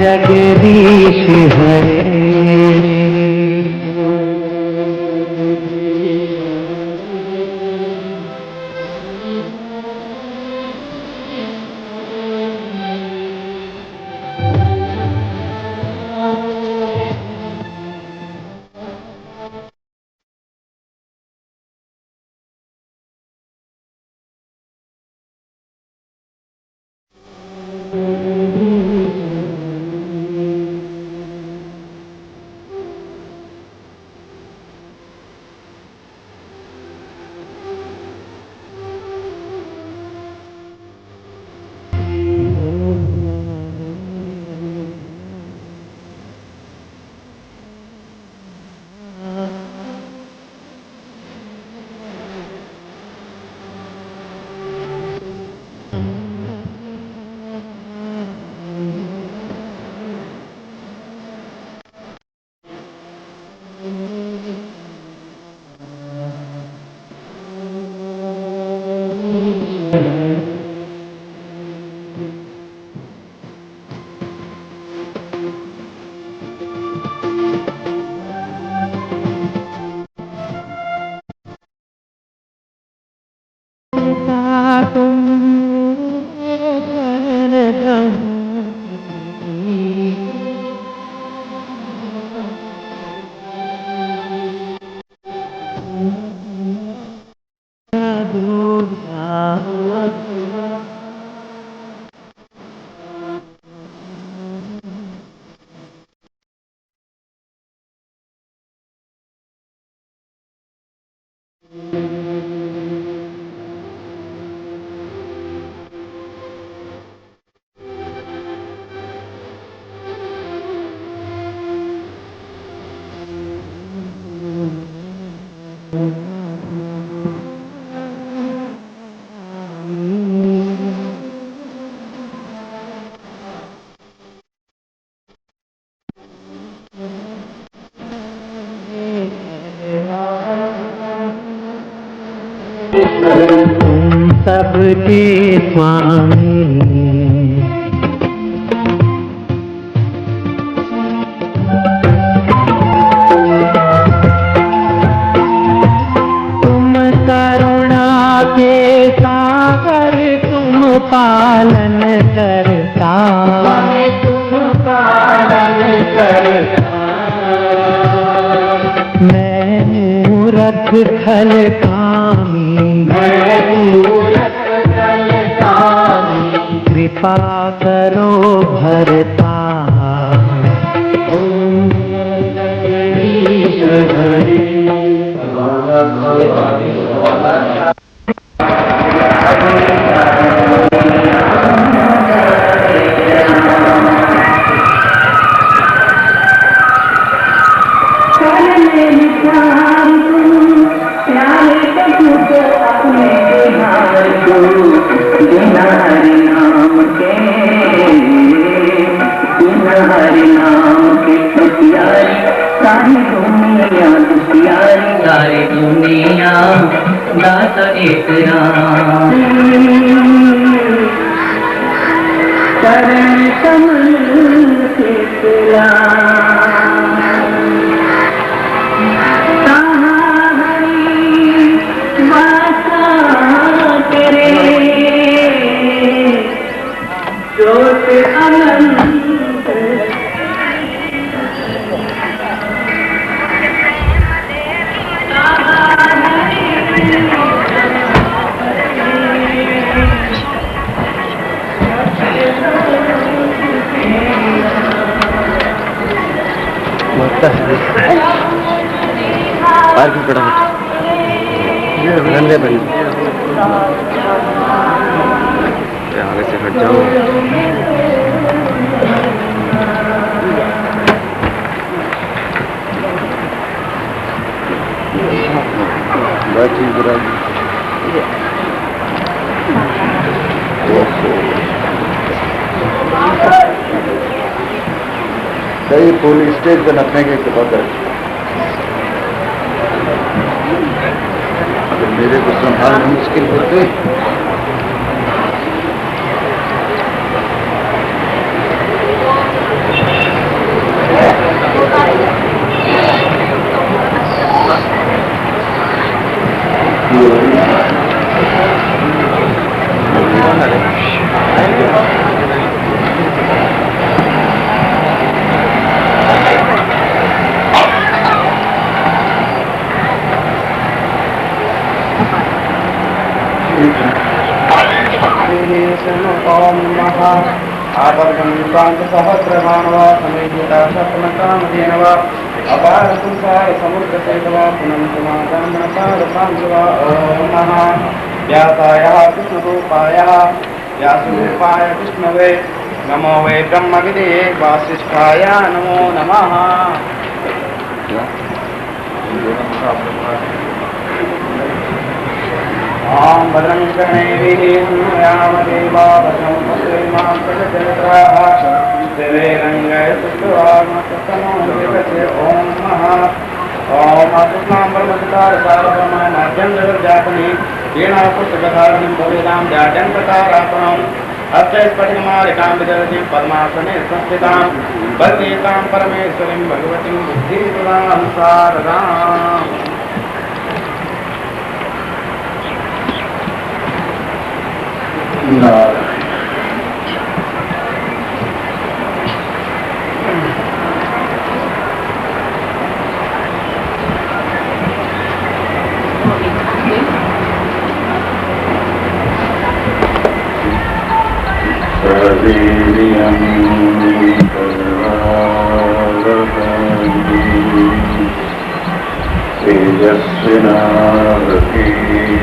जगदीश हरे। तुम सबके स्वामी, तुम करुणा के सागर, तुम पालन करता, तुम पालन करता। मैं मूरख खल कामी, कृपा करो भरता। ओम जगदीश हरे। सारी दुनिया दाता एक राम, चरण कमल के सिला। कहाँ हरि वासा करे, ज्योत अनंत। बाहर की पड़ा गंदे बनी, आगे से हट जाओ। बाकी बुरा सही फुल स्टेज पर नपने के कृपा कर। अगर मेरे को संभालना मुश्किल होते विष्णु ओम नमः आवर्तन कांत सहस्रमानवा समेता शतमकामधेनवा अपार संसार समुद्र सैतवा पुनंतमादामनकार सांगवा ओम नमः व्यासाय विष्णुरूपाय व्यासरूपाय विष्णवे नमो वै ब्रह्मविदे वासिष्ठाय नमो नमः। ओम भद्रं कर्णेभिर्यामदेवा भद्रं पश्येमां प्रजत्राः देवैरङ्गै सुष्ठुवाग्मतस्तनोर्विकस्य ओम नमः। ओम अस्मां ब्रह्मचार सारभमानाद्यं जगज्जातनि वीणापुस्तकधारिणीं भवेदां जाड्यन्तकारापणम् अक्षयस्फटिकमालिकां विदरतीं पद्मासने संस्थितां वन्देतां परमेश्वरीं भगवतीं बुद्धिप्रदां शारदाम्।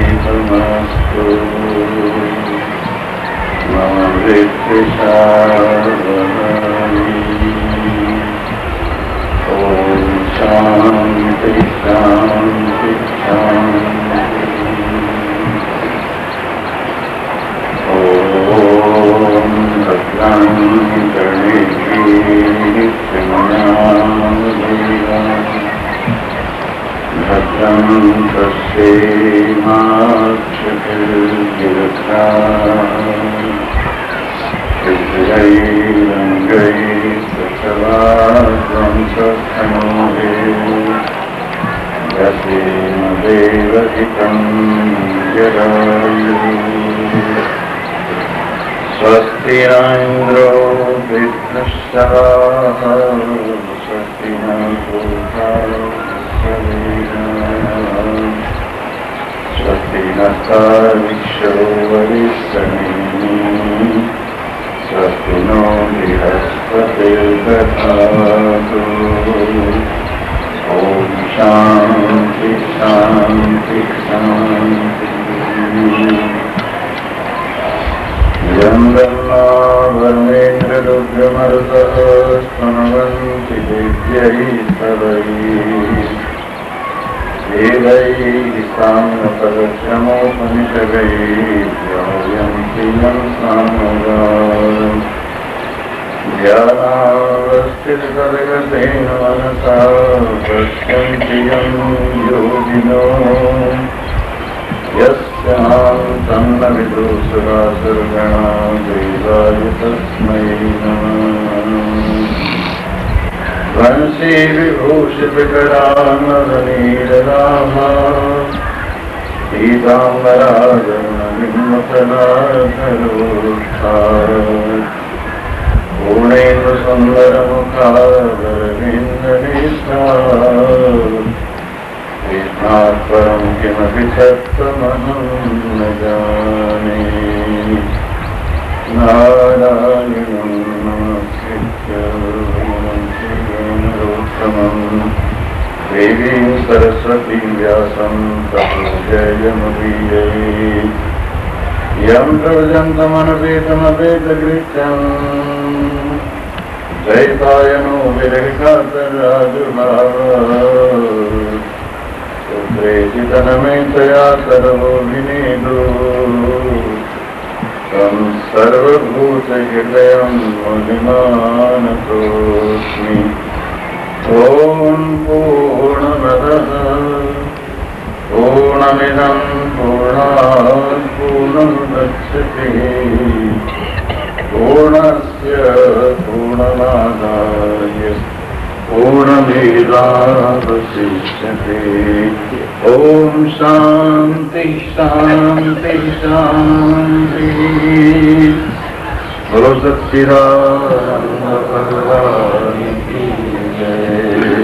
तेजस्विनावतीतमस्तु मम वृत्तिशावनी ॐ शान्ति शान्ति शान्ति ॐ भद्रं भद्रं पश्येमाक्षभिर्गिरथा विजयैरङ्गैस्तवाद्वंसस्तनोः यसेन देवहितं जरायुः स्वस्ति न इन्द्रो वृद्धश्रवाः स्वस्ति न पूषा स्वस्ति नस्ताविश्वो वरिष्ठनेमिः स्वस्ति नो बृहस्पतिर्दधातु ॐ शान्ति शान्ति शान्तिः। यं ब्रह्मा वरुणेन्द्ररुद्रमरुतः स्तुवन्ति देव्यै स्तवैः वेदैः साङ्गपदक्रमोपनिषदैः गायन्ति यं सामगान् ध्यानावस्थितसर्गतेन मनसा पश्यन्ति यं योगिनो यस्यान्तं न विदुषुरासुरगणा देवाय तस्मै नमः। वंशी विभूषितकरानरनीररामा पीताम्बरागरुणविन्मतनाधरोष्ठार पूर्णेन्दुसुन्दरमुखारविन्दनेत्रा कृष्णात् परं किमपि सत्त्वमहं न जाने। नारायणं नमस्कृत्य देवीं सरस्वतीं व्यासं ततो जयमुदीरये। यं प्रव्रजन्तमनुपेतमपेतकृत्यं जयपायनो विरहकातराजुभाव सुप्रेषितनमेतया सर्वोऽभिनेदो तं सर्वभूतहृदयं मुनिमानतोऽस्मि। ॐ पूर्णमदः पूर्णमिदं पूर्णात् पूर्णमुदच्यते पूर्णस्य पूर्णमादाय पूर्णमेवावशिष्यते। ॐ शान्ति शान्ति शान्तिः। बोलो सच्चिदानन्द भगवान की जय।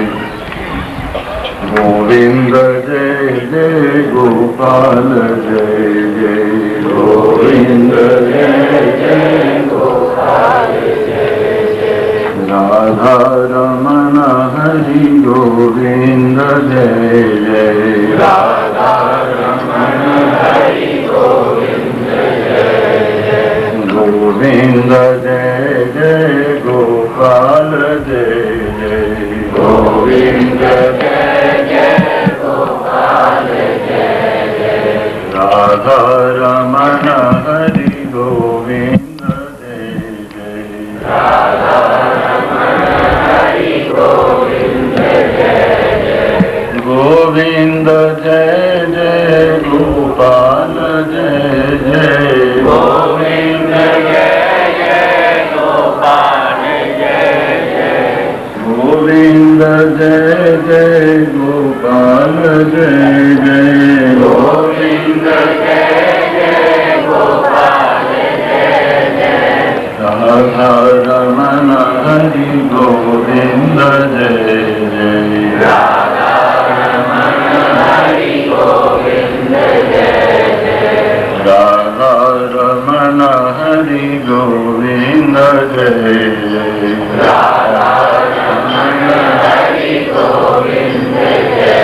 गोविंद जय जय गोपाल जय जय गोविंद जय राधा रमण हरि गोविंद जय जय राधा रमण हरि गोविंद जय जय गोविंद जय जय गोपाल जय जय गोविंद जय जय गोपाल जय जय राधा रमण हरि गोविंद जय जय राधा गोविंद जय जय गोपाल जय जय गोविंद जय जय गोपाल जय जय गोविंद जय जय गोपाल जय जय गोविंद जय जय गोपाल जय जय राधा रमण हरि गोविंद जय जय राधा रमण हरि गोविंद जय जय राधा रमण हरि गोविंद जय जय राधा रमण हरि गोविंद जय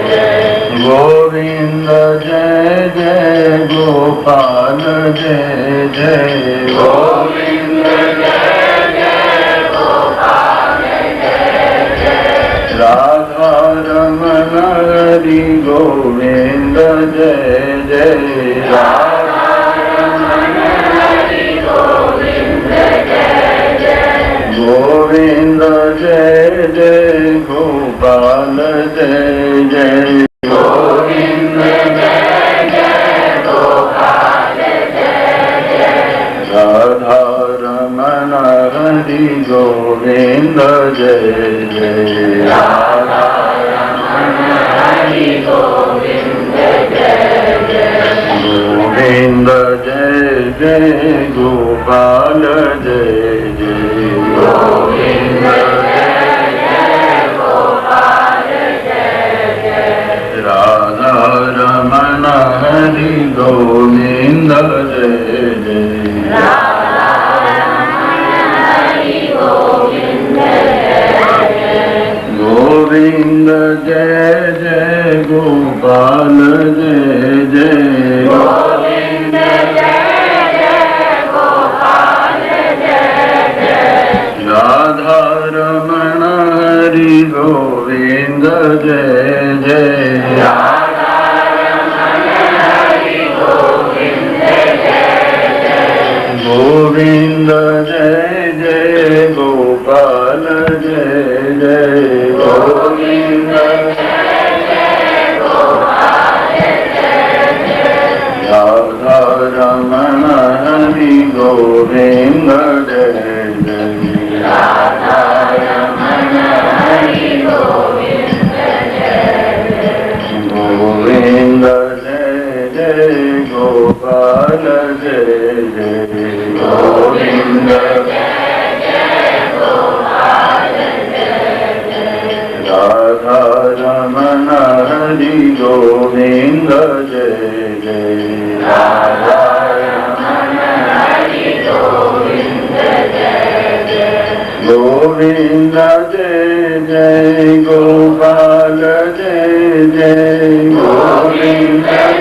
जय गोविंद जय जय गोपाल जय जय गोविंद जय जय गोपाल जय जय राधा रमण हरि गोविंद जय जय राधा रमण हरि गोविंद जय जय गोविंद जय जय गोपाल जय जय गोविंद जय जय गोपाल जय जय राधा रमण हरि गोविंद जय जय राधा रमण हरि गोविंद जय जय गोविंद जय जय गोपाल जय जय गोविंद जय जय गोपाल जय जय राधा रमण हरि गोविंद जय जय राधा रमण हरि गोविंद जय जय गोविंद जय जय गोपाल जय जय गोविंद जय जय गोपाल जय जय राधा रमण हरि गोविंद जय जय राधा रमण हरि गोविंद जय जय गोविंद जय जय गोपाल जय जय गोविंद जय जय गोपाल जय जय राधा रमण हरि गोविंद जय जय राधा रमण हरि गोविंद जय जय गोविंद जय जय गोपाल जय जय गोविंद जय जय गोपाल जय जय राधा रमण हरि गोविंद जय जय राधा रमण हरि गोविंद जय जय गोविंद जय जय गोपाल जय जय गोविंद जय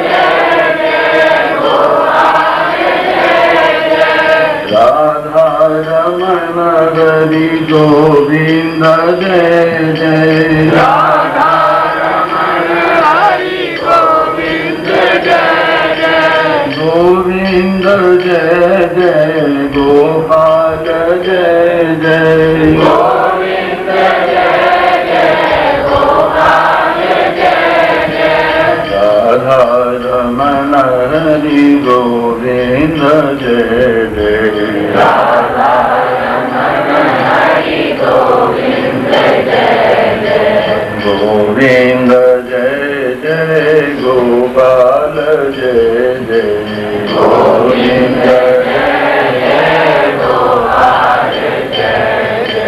जय गोपाल जय जय राधा रमण हरि गोविंद जय जय राधा रमण हरि गोविंद जय जय गोविंद जय जय गोपाल जय जय गोविंद जय जय गोपाल जय जय राधा रमण हरि गोविंद जय जय राधा रमण हरि गोविंद जय जय गोविंद जय जय गोपाल जय जय गोविंद जय जय गोपाल जय जय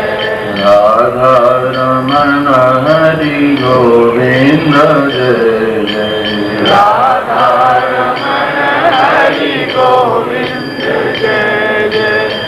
राधा रमण हरि गोविंद जय जय राधा रमण हरि गोविंद जय जय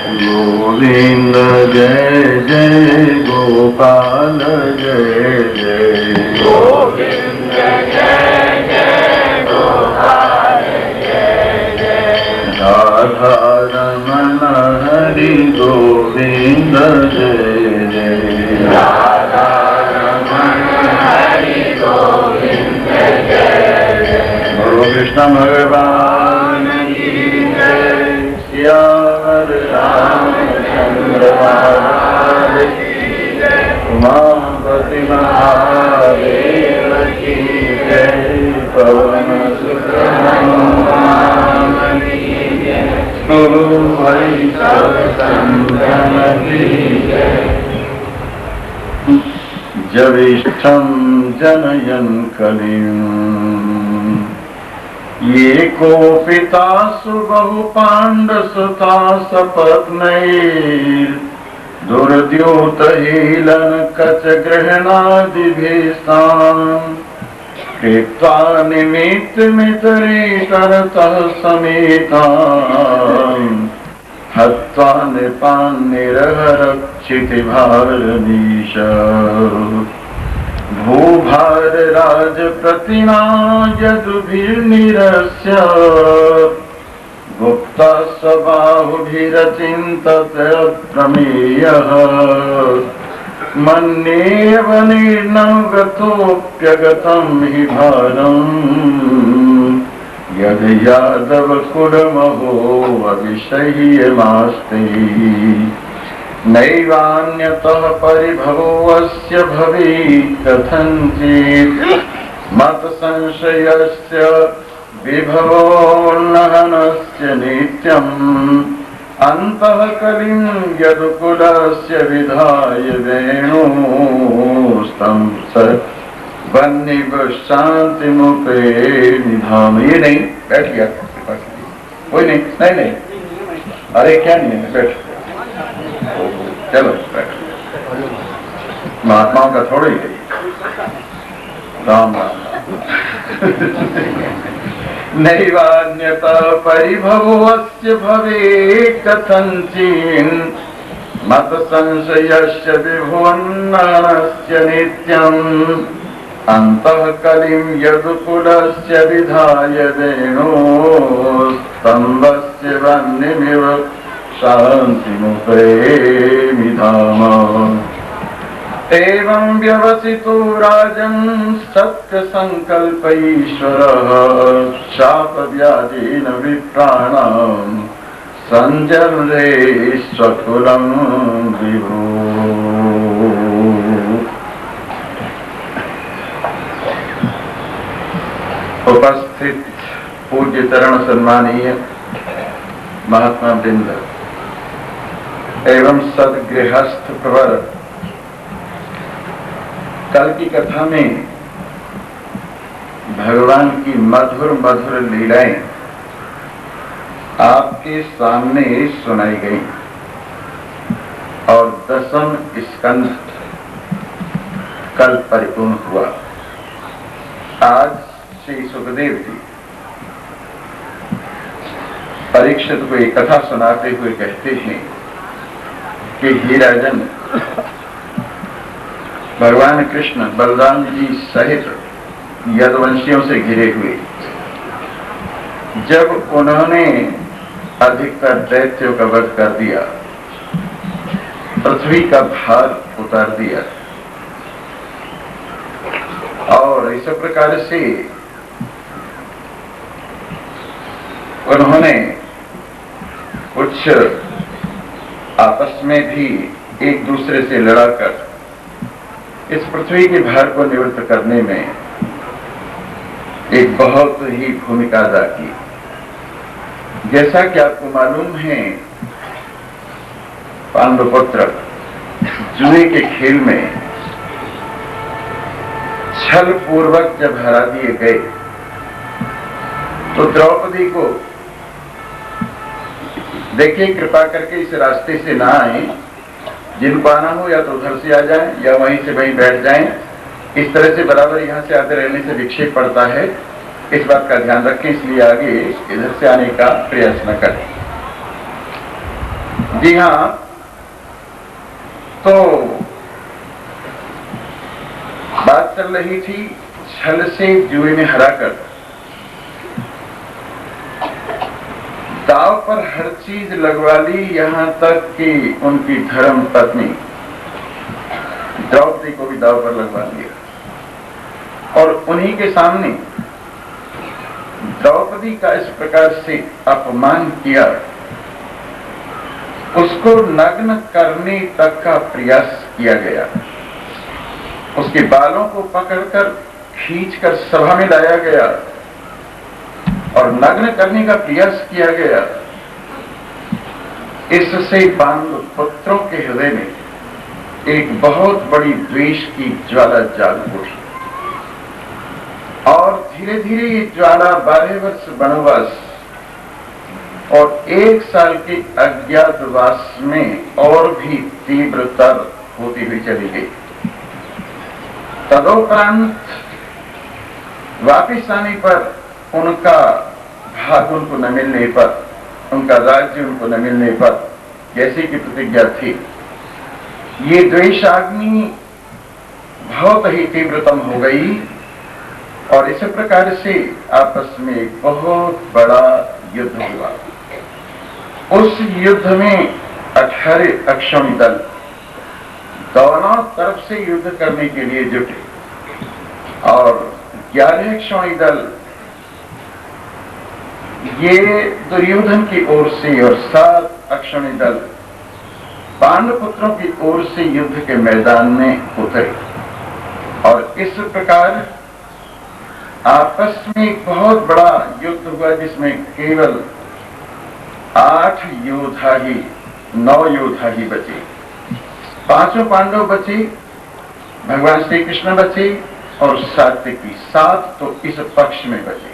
गोविंद जय जय गोपाल जय जय गोविंद जय जय गोपाल जय जय राधा रमण हरि गोविंद जय जय राधा रमण हरि गोविंद जय जय गुरु कृष्ण भगवान की जय श्याम रामचंद्र महाराज की जय उमापति महादेव की जय पवन सुत हनुमान की जय गुरु हरि सब संतन की जय जविष्ठं जनयन् कलिम् ये कोपिता सुबहु पाण्डसुता सपत्नैर् दुर्द्योत हीलन कच गृह्णादिभिस्तान् कृत्वा निमित्तमितरेतरतः समेतान् हत्वा नृपान् निरहरक्षितिभारनीश भूभारराज प्रतिना यदुभिर्निरस्य गुप्ता स्वबाहुभिरचिन्तत प्रमेयः मन्येव निर्णं गतोऽप्यगतं हि भारम् यद यादव कुलमहो अविषह्यमास्ते नैवान्यतः परिभवोऽस्य भवेत् कथञ्चित् मत संशयस्य विभवोन्नहनस्य नित्यम् अन्तः कलिं यदुकुलस्य विधाय वेणुस्तं स शांति मुपे निधाम। ये नहीं बैठ गया कोई नहीं नहीं नहीं अरे क्या नहीं है बैठ चलो बैठ महात्माओं का थोड़ा ही है राम राम नैवान्यता परिभवस्य भवेत् कथञ्चिन् मत संशयस्य विभुवन्नस्य नित्यम् अन्तः कलिं यदुकुलस्य विधाय वेणोस्तम्भस्य वह्निमिव शान्तिमुपैमिधाम। एवं व्यवसितो राजन् सत्यसङ्कल्पैश्वरः शापव्याधीन विप्राणाम् सञ्जरे स्वकुलं विभो। उपस्थित पूज्य चरण सम्मानीय महात्मा वृंद एवं सदगृहस्थ प्रवर, कल की कथा में भगवान की मधुर मधुर लीलाएं आपके सामने सुनाई गई और 10वां स्कंद कल परिपूर्ण हुआ। आज श्री सुखदेव जी परीक्षित को एक कथा सुनाते हुए कहते हैं कि हे राजन, भगवान कृष्ण बलराम जी सहित यदुवंशियों से घिरे हुए जब उन्होंने अधिकतर दैत्यों का वध कर दिया, पृथ्वी का भार उतार दिया और इस प्रकार से उन्होंने कुछ आपस में भी एक दूसरे से लड़ाकर इस पृथ्वी के भार को निवृत्त करने में एक बहुत ही भूमिका अदा की। जैसा कि आपको मालूम है, पांडुपुत्र जुए के खेल में छल पूर्वक जब हरा दिए गए तो द्रौपदी को देखिए कृपा करके इस रास्ते से ना आए, जिनको आना हो या तो उधर से आ जाए या वहीं से वहीं बैठ जाएं। इस तरह से बराबर यहाँ से आते रहने से विक्षेप पड़ता है, इस बात का ध्यान रखें, इसलिए आगे इधर से आने का प्रयास न करें। जी हाँ, तो बात चल रही थी छल से जुए में हराकर दाव पर हर चीज लगवा ली, यहां तक कि उनकी धर्म पत्नी द्रौपदी को भी दाव पर लगवा लिया। और उन्हीं के सामने द्रौपदी का इस प्रकार से अपमान किया, उसको नग्न करने तक का प्रयास किया गया। उसके बालों को पकड़कर खींचकर सभा में लाया गया और नग्न करने का प्रयास किया गया। इससे पांडु पुत्रों के हृदय में एक बहुत बड़ी द्वेष की ज्वाला जाग उठी और धीरे धीरे ये ज्वाला 12 वर्ष वनवास और 1 साल के अज्ञातवास में और भी तीव्रतर होती हुई चली गई। तदोपरांत वापिस आने पर उनका भाग उनको न मिलने पर, उनका राज्य उनको न मिलने पर जैसी की प्रतिज्ञा थी, ये द्वेषाग्नि बहुत ही तीव्रतम हो गई और इस प्रकार से आपस में एक बहुत बड़ा युद्ध हुआ। उस युद्ध में 18 अक्षौणी दल दोनों तरफ से युद्ध करने के लिए जुटे और 11 अक्षौणी दल ये दुर्योधन की ओर से और 7 अक्षौणी दल पांडुपुत्रों की ओर से युद्ध के मैदान में उतरे और इस प्रकार आपस में एक बहुत बड़ा युद्ध हुआ जिसमें केवल 8 योद्धा ही 9 योद्धा ही बचे। 5 पांडव बचे, भगवान श्री कृष्ण बचे और सात्विकी 7 तो इस पक्ष में बचे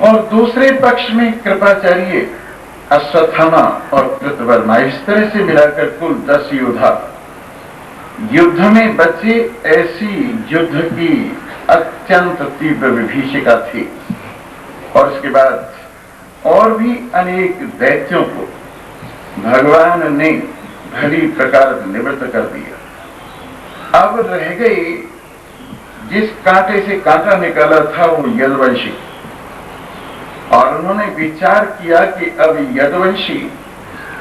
और दूसरे पक्ष में कृपाचार्य, अश्वत्थामा और कृतवर्मा, इस तरह से मिलाकर कुल 10 योद्धा युद्ध में बचे। ऐसी युद्ध की अत्यंत तीव्र विभीषिका थी और इसके बाद और भी अनेक दैत्यों को भगवान ने भली प्रकार निवृत्त कर दिया। अब रह गई जिस कांटे से कांटा निकाला था वो यदुवंशी, और उन्होंने विचार किया कि अब यदुवंशी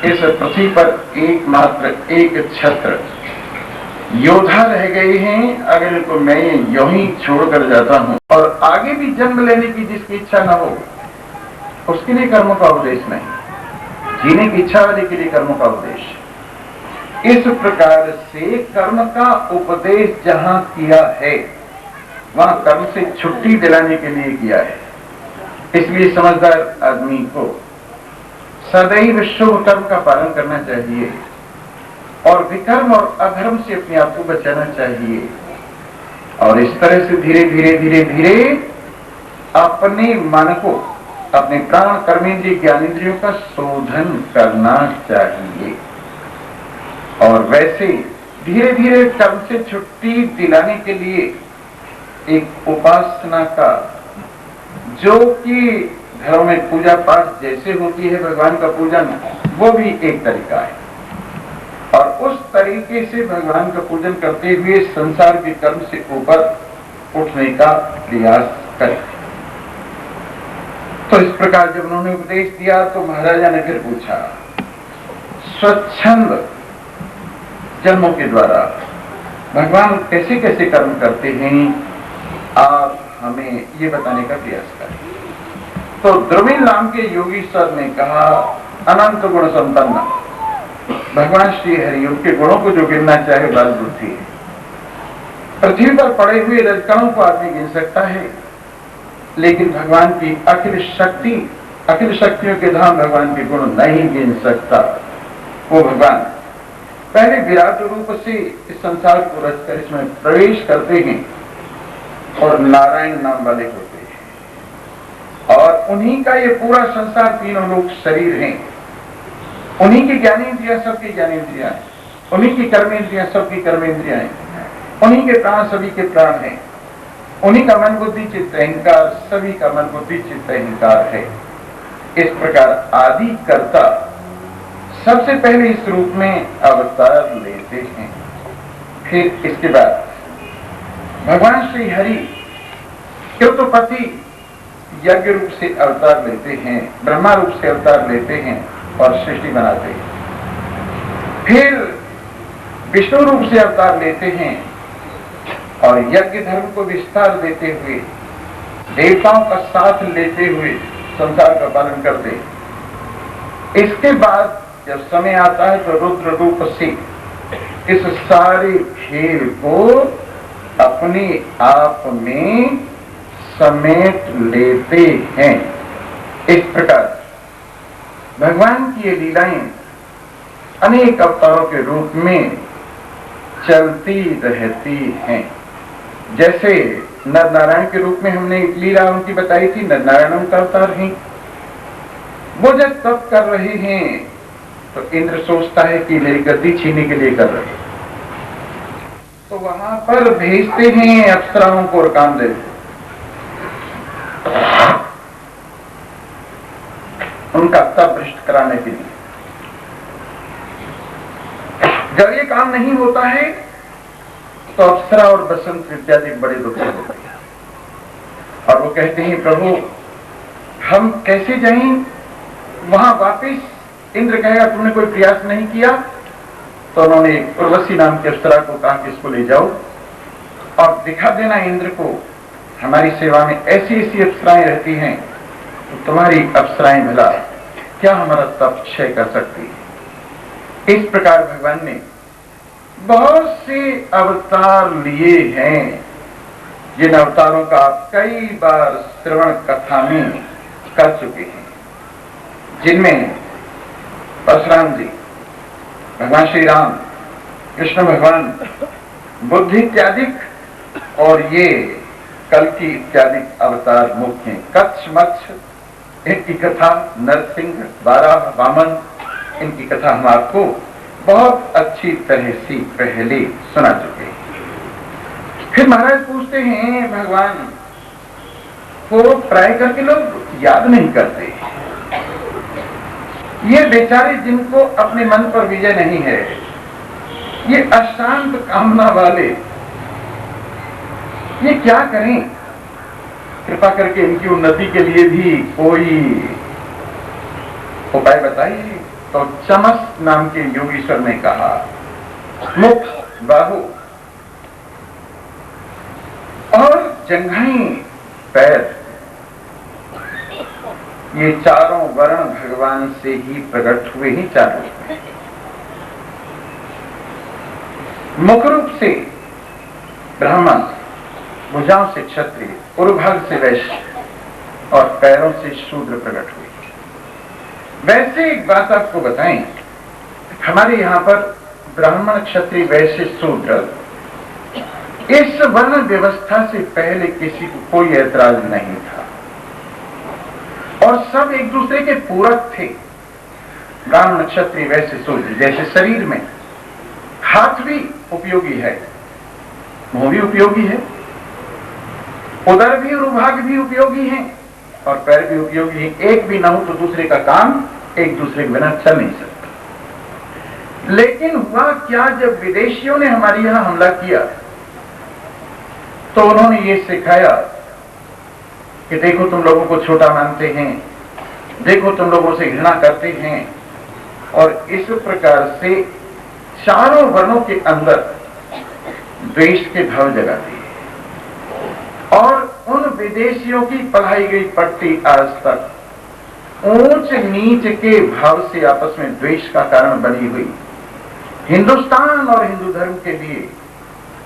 इस पृथ्वी पर एकमात्र एक छत्र योद्धा रह गए हैं। अगर इनको मैं यूं ही छोड़कर जाता हूं और आगे भी जन्म लेने की जिसकी इच्छा न हो उसके लिए कर्मों का उपदेश नहीं, जीने की इच्छा वाले के लिए कर्मों का उपदेश। इस प्रकार से कर्म का उपदेश जहां किया है वहां कर्म से छुट्टी दिलाने के लिए किया है। इसलिए समझदार आदमी को सदैव शुभ कर्म का पालन करना चाहिए और विकर्म और अधर्म से अपने आप को बचाना चाहिए और इस तरह से धीरे धीरे धीरे धीरे अपने मन को, अपने प्राण कर्मेंद्रिय ज्ञानेंद्रियों का शोधन करना चाहिए और वैसे धीरे धीरे कर्म से छुट्टी दिलाने के लिए एक उपासना का, जो कि घरों में पूजा पाठ जैसे होती है भगवान का पूजन, वो भी एक तरीका है और उस तरीके से भगवान का पूजन करते हुए संसार के कर्म से ऊपर उठने का प्रयास करें। तो इस प्रकार जब उन्होंने उपदेश दिया तो महाराजा ने फिर पूछा, स्वच्छंद जन्मों के द्वारा भगवान कैसे कैसे कर्म करते हैं, आप हमें ये बताने का प्रयास करें। तो द्रविड़ नाम के योगीश्वर ने कहा, अनंत गुण संपन्न भगवान श्री हरि, उनके गुणों को जो गिनना चाहे बल बुद्धि है। पृथ्वी पर पड़े हुए रजकणों को आदमी गिन सकता है, लेकिन भगवान की अखिल शक्ति, अखिल शक्तियों के धाम भगवान के गुण नहीं गिन सकता। वो भगवान पहले विराट रूप से इस संसार को रचकर इसमें प्रवेश करते हैं और नारायण नाम वाले होते हैं और उन्हीं का ये पूरा संसार, तीनों लोग शरीर हैं, उन्हीं की ज्ञानेंद्रियां सबकी ज्ञानेंद्रियां हैं, उन्हीं की कर्मेंद्रियां सबकी कर्मेंद्रियां हैं, उन्हीं के प्राण सभी के प्राण हैं, उन्हीं का मन बुद्धि चित्त अहंकार सभी का मन बुद्धि चित्त अहंकार है। इस प्रकार आदि कर्ता सबसे पहले इस रूप में अवतार लेते हैं। फिर इसके बाद भगवान श्री हरि कृतपति यज्ञ रूप से अवतार लेते हैं, ब्रह्मा रूप से अवतार लेते हैं और सृष्टि बनाते हैं। फिर विष्णु रूप से अवतार लेते हैं और यज्ञ धर्म को विस्तार देते हुए, देवताओं का साथ लेते हुए संसार का पालन करते हैं। इसके बाद जब समय आता है तो रुद्र रूप से इस सारे खेल को अपने आप में समेट लेते हैं। इस प्रकार भगवान की ये लीलाएं अनेक अवतारों के रूप में चलती रहती हैं। जैसे नर नारायण के रूप में हमने एक लीला उनकी बताई थी, नर नारायण उनका अवतार हैं। वो जब तप कर रहे हैं तो इंद्र सोचता है कि मेरी गद्दी छीनने के लिए कर रहे हैं, तो वहां पर भेजते हैं अप्सराओं को और काम देते, उनका तप भ्रष्ट कराने के लिए। जब ये काम नहीं होता है तो अप्सरा और बसंत इत्यादि बड़े दुखी होते हैं और वो कहते हैं प्रभु हम कैसे जाएं वहां वापिस। इंद्र कहेगा तुमने कोई प्रयास नहीं किया, तो उन्होंने उर्वशी नाम की अप्सरा को कहा कि इसको ले जाओ और दिखा देना इंद्र को हमारी सेवा में ऐसी ऐसी अप्सराएं रहती हैं, तो तुम्हारी अप्सराएं भला क्या हमारा तप क्षय कर सकती है। इस प्रकार भगवान ने बहुत से अवतार लिए हैं, जिन अवतारों का आप कई बार श्रवण कथा में कर चुके हैं, जिनमें परशुराम जी, भगवान श्री राम, कृष्ण भगवान, बुद्ध इत्यादि और ये कल्कि इत्यादि अवतार मुख्य हैं। कच्छ मच्छ इनकी कथा, नरसिंह, बारह, वामन, इनकी कथा हम आपको बहुत अच्छी तरह से पहले सुना चुके हैं। फिर महाराज पूछते हैं भगवान को प्राय करके लोग याद नहीं करते, ये बेचारे जिनको अपने मन पर विजय नहीं है, ये अशांत कामना वाले, ये क्या करें। कृपा करके इनकी उन्नति के लिए भी कोई उपाय बताइए। तो चमस नाम के योगीश्वर ने कहा मुख, बाहु और जंघाई पैर, ये चारों वर्ण भगवान से ही प्रकट हुए ही चारों। मुख रूप से ब्राह्मण, भुजाओं से क्षत्रिय, उर्भाग से वैश्य और पैरों से शूद्र प्रकट हुए। वैसे एक बात आपको बताएं, हमारे यहाँ पर ब्राह्मण, क्षत्रिय, वैश्य, शूद्र, इस वर्ण व्यवस्था से पहले किसी को कोई ऐतराज नहीं था और सब एक दूसरे के पूरक थे। ब्राह्मण, क्षत्रिय, वैश्य, शूद्र, जैसे शरीर में हाथ भी उपयोगी है, मुंह भी उपयोगी है, उदर भी और उभाग भी उपयोगी हैं और पैर भी उपयोगी है। एक भी ना हो तो दूसरे का काम एक दूसरे के बिना चल नहीं सकता। लेकिन हुआ क्या, जब विदेशियों ने हमारे यहां हमला किया तो उन्होंने ये सिखाया कि देखो तुम लोगों को छोटा मानते हैं, देखो तुम लोगों से घृणा करते हैं, और इस प्रकार से चारों वर्णों के अंदर द्वेष के भाव जगाती है। और उन विदेशियों की पढ़ाई गई पट्टी आज तक ऊंच नीच के भाव से आपस में द्वेष का कारण बनी हुई, हिंदुस्तान और हिंदू धर्म के लिए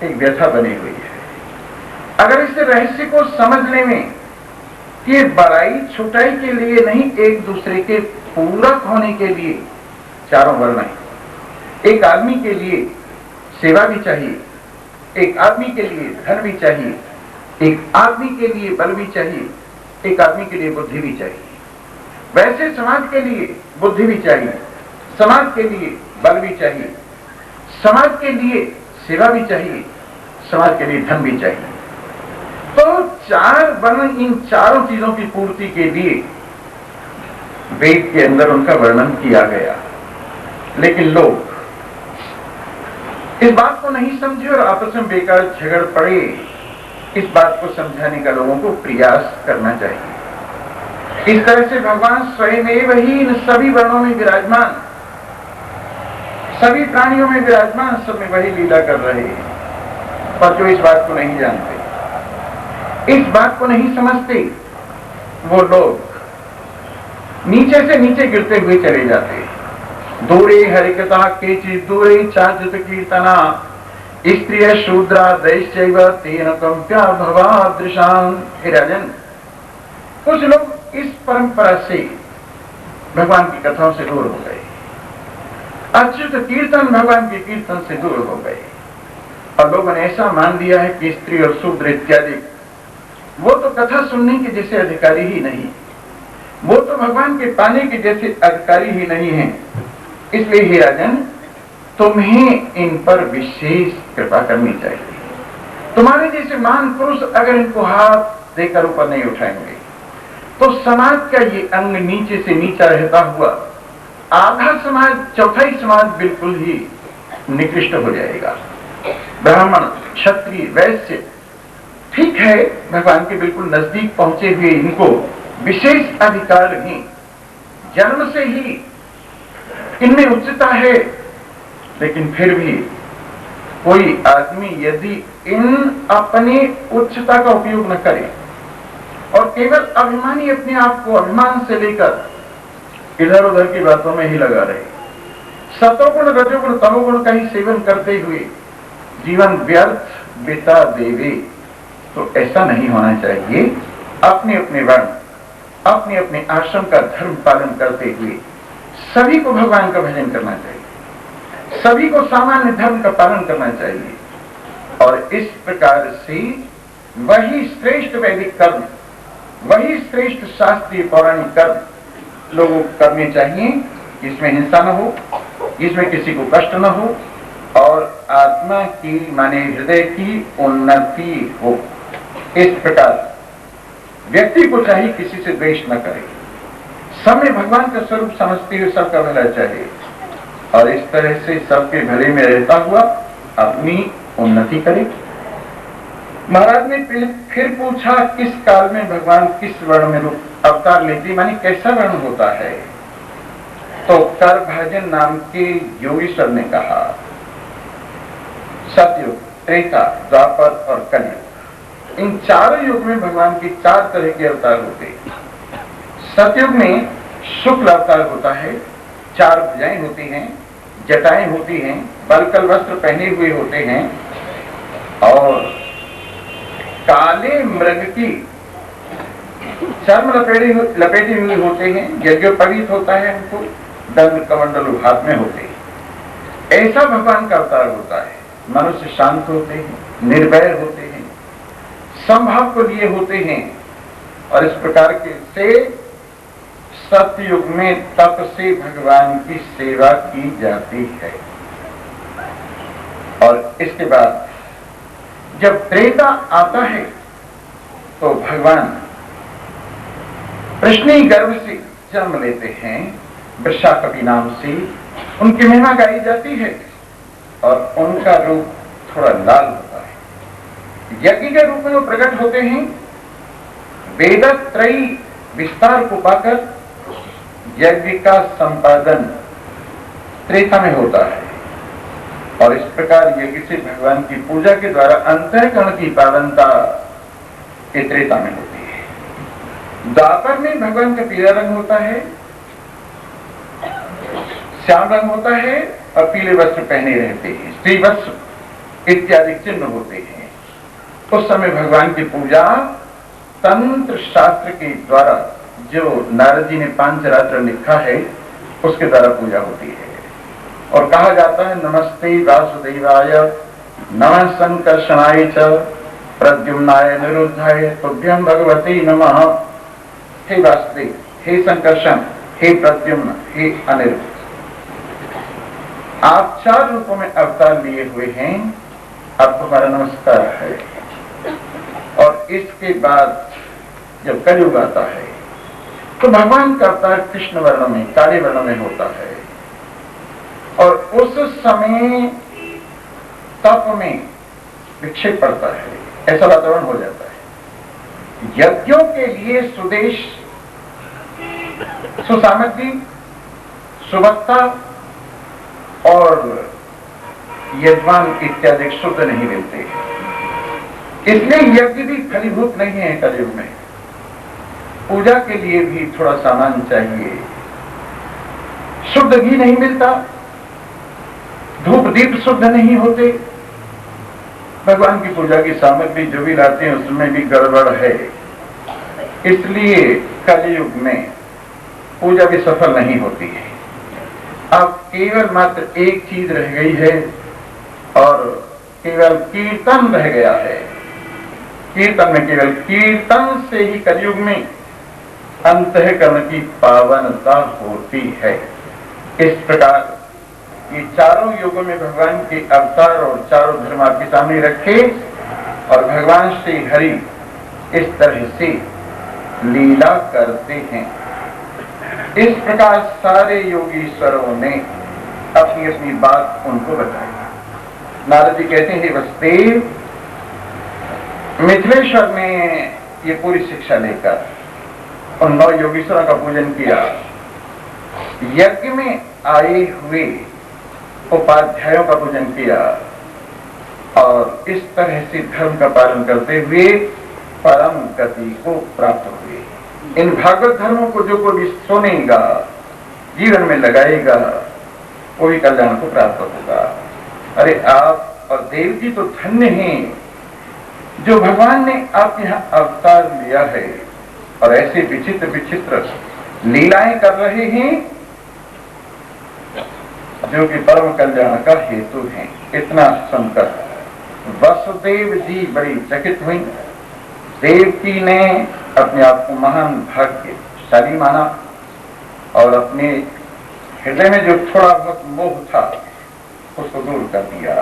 एक व्यथा बनी हुई है। अगर इस रहस्य को समझने में कि बड़ाई छुटाई के लिए नहीं, एक दूसरे के पूरक होने के लिए चारों वर्ण है। एक आदमी के लिए सेवा भी चाहिए, एक आदमी के लिए धन भी चाहिए, एक आदमी के लिए बल भी चाहिए, एक आदमी के लिए बुद्धि भी चाहिए। वैसे समाज के लिए बुद्धि भी चाहिए, समाज के लिए बल भी चाहिए, समाज के लिए सेवा भी चाहिए, समाज के लिए धन भी चाहिए। तो चार वर्ण, इन चारों चीजों की पूर्ति के लिए वेद के अंदर उनका वर्णन किया गया। लेकिन लोग इस बात को नहीं समझे और आपस में बेकार झगड़ पड़े। इस बात को समझाने का लोगों को प्रयास करना चाहिए। इस तरह से भगवान स्वयं ही इन सभी वर्णों में विराजमान, सभी प्राणियों में विराजमान, सब में वही लीला कर रहे हैं। पर जो इस बात को नहीं जानते, इस बात को नहीं समझते, वो लोग नीचे से नीचे गिरते हुए चले जाते हैं। दूरे हरिकथा केचित् दूरे चाचित कीर्तना स्त्रिय शूद्रा दैश्चैव तेन कंप्या भवादृशां। हे राजन, कुछ लोग इस परंपरा से भगवान की कथाओं से दूर हो गए, अच्युत कीर्तन भगवान के कीर्तन से दूर हो गए, और लोगों ने ऐसा मान लिया है कि स्त्री और शूद्र इत्यादि वो तो कथा सुनने के जैसे अधिकारी ही नहीं, वो तो भगवान के पाने के जैसे अधिकारी ही नहीं है। इसलिए हे राजन, तुम्हें इन पर विशेष कृपा करनी चाहिए। तुम्हारे जैसे महान पुरुष अगर इनको हाथ देकर ऊपर नहीं उठाएंगे तो समाज का ये अंग नीचे से नीचा रहता हुआ आधा समाज, चौथाई समाज बिल्कुल ही निकृष्ट हो जाएगा। ब्राह्मण, क्षत्रिय, वैश्य ठीक है, भगवान के बिल्कुल नजदीक पहुंचे हुए इनको विशेष अधिकार नहीं, जन्म से ही इनमें उच्चता है। लेकिन फिर भी कोई आदमी यदि इन अपने उच्चता का उपयोग न करे और केवल अभिमानी अपने आप को अभिमान से लेकर इधर उधर की बातों में ही लगा रहे, सतोगुण रजोगुण तमोगुण का ही सेवन करते हुए जीवन व्यर्थ बिता देवे, तो ऐसा नहीं होना चाहिए। अपने अपने वर्ण, अपने अपने आश्रम का धर्म पालन करते हुए सभी को भगवान का भजन करना चाहिए, सभी को सामान्य धर्म का पालन करना चाहिए। और इस प्रकार से वही श्रेष्ठ वैदिक कर्म, वही श्रेष्ठ शास्त्रीय पौराणिक कर्म लोगों को करने चाहिए, जिसमें हिंसा न हो, जिसमें किसी को कष्ट न हो और आत्मा की माने हृदय की उन्नति हो। इस प्रकार व्यक्ति को चाहिए किसी से द्वेष न करे, सब में भगवान का स्वरूप समझते हुए सबका भला चाहिए और इस तरह से सबके भले में रहता हुआ अपनी उन्नति करे। महाराज ने फिर पूछा, किस काल में भगवान किस वर्ण में रूप अवतार लेते, मानी कैसा वर्ण होता है? तो करभाजन नाम के योगीश्वर ने कहा, सतयुग, त्रेता, द्वापर और कलयुग, इन चारों युग में भगवान की 4 तरह के अवतार होते हैं। सतयुग में शुक्ल अवतार होता है, 4 भुजाएं होती हैं, जटाएं होती हैं, बलकल वस्त्र पहने हुए होते हैं और काले मृग की चर्म लपेटे हुए होते हैं, यज्ञोपवीत होता है, उनको दंड कमंडल हाथ में होते हैं। ऐसा भगवान का अवतार होता है। मनुष्य शांत होते हैं, निर्भय होते हैं, संभाव को लिए होते हैं और इस प्रकार के से सतयुग में तप से भगवान की सेवा की जाती है। और इसके बाद जब त्रेता आता है तो भगवान प्रश्नी गर्भ से जन्म लेते हैं, वृषाकपि नाम से उनकी महिमा गाई जाती है और उनका रूप थोड़ा लाल होता है। यज्ञ के रूप में वो प्रकट होते हैं। वेदत्रयी विस्तार को पाकर यज्ञ का संपादन त्रेता में होता है और इस प्रकार यज्ञ से भगवान की पूजा के द्वारा अंतःकरण की पावनता के त्रेता में होती है। द्वापर में भगवान का पीला रंग होता है, श्याम रंग होता है और पीले वस्त्र पहने रहते हैं, स्त्री वस्त्र इत्यादि चिन्ह होते हैं। उस समय भगवान की पूजा तंत्र शास्त्र के द्वारा, जो नारद जी ने पांचरात्र लिखा है, उसके द्वारा पूजा होती है और कहा जाता है, नमस्ते वासुदेवाय, नमः संकर्षणाय च, प्रद्युम्नाय निरुद्धाय, तुभ्यं भगवते नमः। हे वासुदेव, हे संकर्षण, हे प्रद्युम्न, हे अनिरुद्ध, आप 4 रूपों में अवतार लिए हुए हैं, आपको हमारा नमस्कार है। और इसके बाद जब कलयुग आता है तो भगवान का अवतार कृष्ण वर्ण में, काले वर्ण में होता है और उस समय तप में विक्षेप पड़ता है, ऐसा वातावरण हो जाता है। यज्ञों के लिए सुदेश, सुसामग्री, सुवक्ता और यजमान इत्यादि शुद्ध नहीं मिलते, इसलिए यज्ञ भी फलीभूत नहीं है कलयुग में। पूजा के लिए भी थोड़ा सामान चाहिए, शुद्ध घी नहीं मिलता, धूप दीप शुद्ध नहीं होते, भगवान की पूजा की सामग्री जो भी लाते हैं उसमें भी गड़बड़ है। इसलिए कलयुग में पूजा भी सफल नहीं होती है। अब केवल मात्र एक चीज रह गई है और केवल कीर्तन रह गया है। कीर्तन में केवल कीर्तन से ही कलयुग में अंतःकरण की पावनता होती है। इस प्रकार ये चारों युगों में भगवान के अवतार और चारों धर्म आपके सामने रखे और भगवान श्री हरि इस तरह से लीला करते हैं। इस प्रकार सारे योगीश्वरों ने अपनी अपनी बात उनको बताई। नारद जी कहते हैं, वसुदेव, मिथिलेश्वर ने ये पूरी शिक्षा लेकर उन 9 योगीश्वरों का पूजन किया। यज्ञ में आए हुए उपाध्यायों का पूजन किया और इस तरह से धर्म का पालन करते हुए परम गति को प्राप्त हुए। इन भागवत धर्मों को जो कोई सुनेगा, जीवन में लगाएगा, वो भी कल्याण को प्राप्त होगा। अरे आप और देव जी तो धन्य हैं जो भगवान ने आपके यहाँ अवतार लिया है और ऐसे विचित्र विचित्र लीलाएं कर रहे हैं जो कि परम कल्याण का हेतु है। इतना सुनकर वसुदेव जी बड़ी चकित हुई। देवकी ने अपने आप को महान भाग्यशाली माना और अपने हृदय में जो थोड़ा बहुत मोह था उसको दूर कर दिया।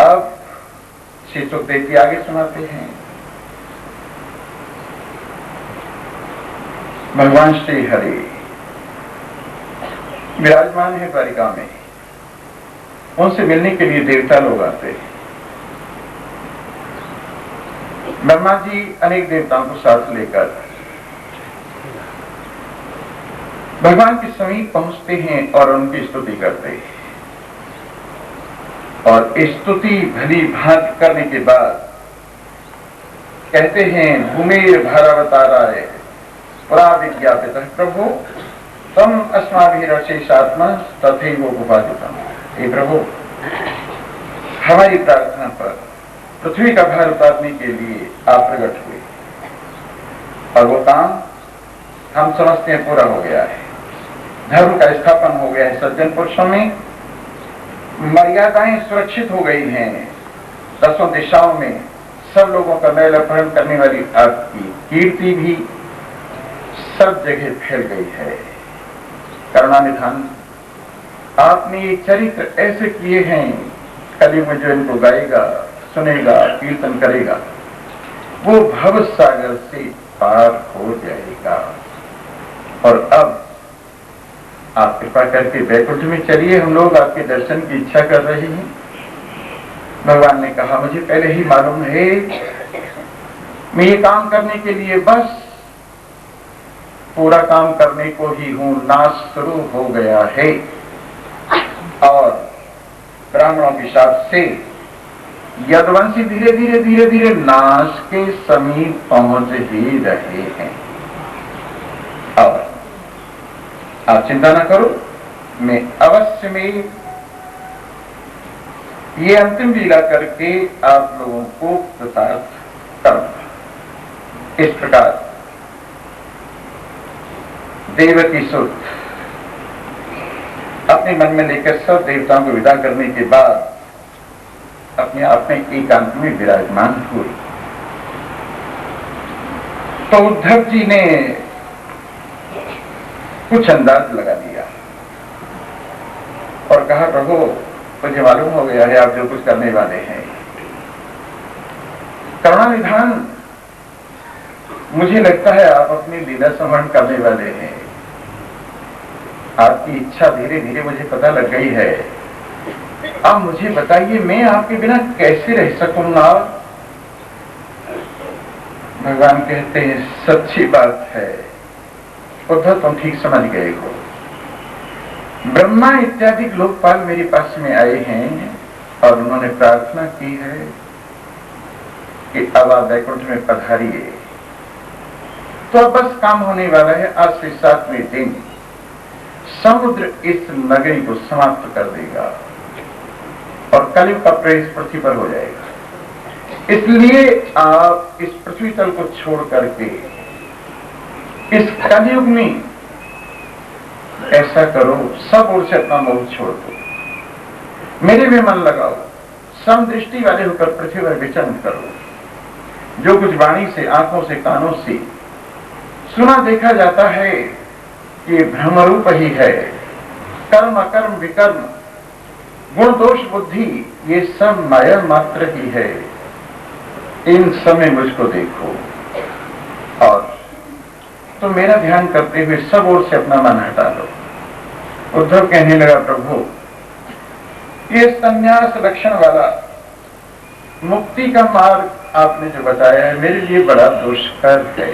अब श्री सुखदेव जी आगे सुनाते हैं, भगवान श्री हरि विराजमान है द्वारिका में। उनसे मिलने के लिए देवता लोग आते हैं। ब्रह्मा जी अनेक देवताओं को साथ लेकर भगवान के समीप पहुंचते हैं और उनकी स्तुति करते हैं। और स्तुति भली भांति करने के बाद कहते हैं, भूमेर भारावताराय पुरा विज्ञापित प्रभु तम अस्माभिरशेषात्मा तथैव उपादितम्। हे प्रभु, हमारी प्रार्थना पर पृथ्वी का भार उतारने के लिए आप प्रकट हुए और वो काम हम समझते हैं पूरा हो गया है। धर्म का स्थापन हो गया है, सज्जन पुरुषों में मर्यादाएं सुरक्षित हो गई हैं। 10 दिशाओं में सब लोगों का मैल अपहरण करने वाली आपकी कीर्ति भी सब जगह फैल गई है। करुणा निधान, आपने ये चरित्र ऐसे किए हैं, कलयुग में जो इनको गाएगा, सुनेगा, कीर्तन करेगा, वो भव सागर से पार हो जाएगा। और अब आप कृपा करके वैकुंठ में चलिए, हम लोग आपके दर्शन की इच्छा कर रहे हैं। भगवान ने कहा, मुझे पहले ही मालूम है, मैं ये काम करने के लिए बस पूरा काम करने को ही हूं, नाश शुरू हो गया है और ब्राह्मणों के शाप से यदुवंशी धीरे धीरे धीरे धीरे नाश के समीप पहुंच ही रहे हैं। और आप चिंता न करो, मैं अवश्य में ये अंतिम लीला करके आप लोगों को कृतार्थ करूंगा। इस प्रकार देवकी सुत अपने मन में लेकर सब देवताओं को विदा करने के बाद अपने आप में एकांत में विराजमान हुए। तो उद्धव जी ने कुछ अंदाज लगा दिया और कहा, प्रभु मुझे मालूम हो गया है आप जो कुछ करने वाले हैं। करुणा निधान, मुझे लगता है आप अपनी लीला संवरण करने वाले हैं। आपकी इच्छा धीरे धीरे मुझे पता लग गई है। अब मुझे बताइए, मैं आपके बिना कैसे रह सकूंगा? भगवान कहते हैं, सच्ची बात है उद्धव, तुम ठीक समझ गए हो। ब्रह्मा इत्यादि लोकपाल मेरे पास में आए हैं और उन्होंने प्रार्थना की है कि अब आप वैकुंठ में पधारिए। तो अब बस काम होने वाला है। आज से 7वें दिन समुद्र इस नगरी को समाप्त कर देगा और कलयुग का प्रवेश पृथ्वी पर हो जाएगा। इसलिए आप इस पृथ्वी तल को छोड़ करके इस कलयुग में ऐसा करो, सब ओर से अपना मोह छोड़ दो, मेरे में मन लगाओ, समदृष्टि वाले होकर पृथ्वी पर विचरण करो। जो कुछ वाणी से, आंखों से, कानों से सुना देखा जाता है ये भ्रमरूप ही है। कर्म अकर्म विकर्म, गुण दोष बुद्धि, ये सब माया मात्र ही है। इन समय मुझको देखो और तो मेरा ध्यान करते हुए सब ओर से अपना मन हटा लो। उद्धव कहने लगा, प्रभु ये संन्यास लक्षण वाला मुक्ति का मार्ग आपने जो बताया है मेरे लिए बड़ा दुष्कर है।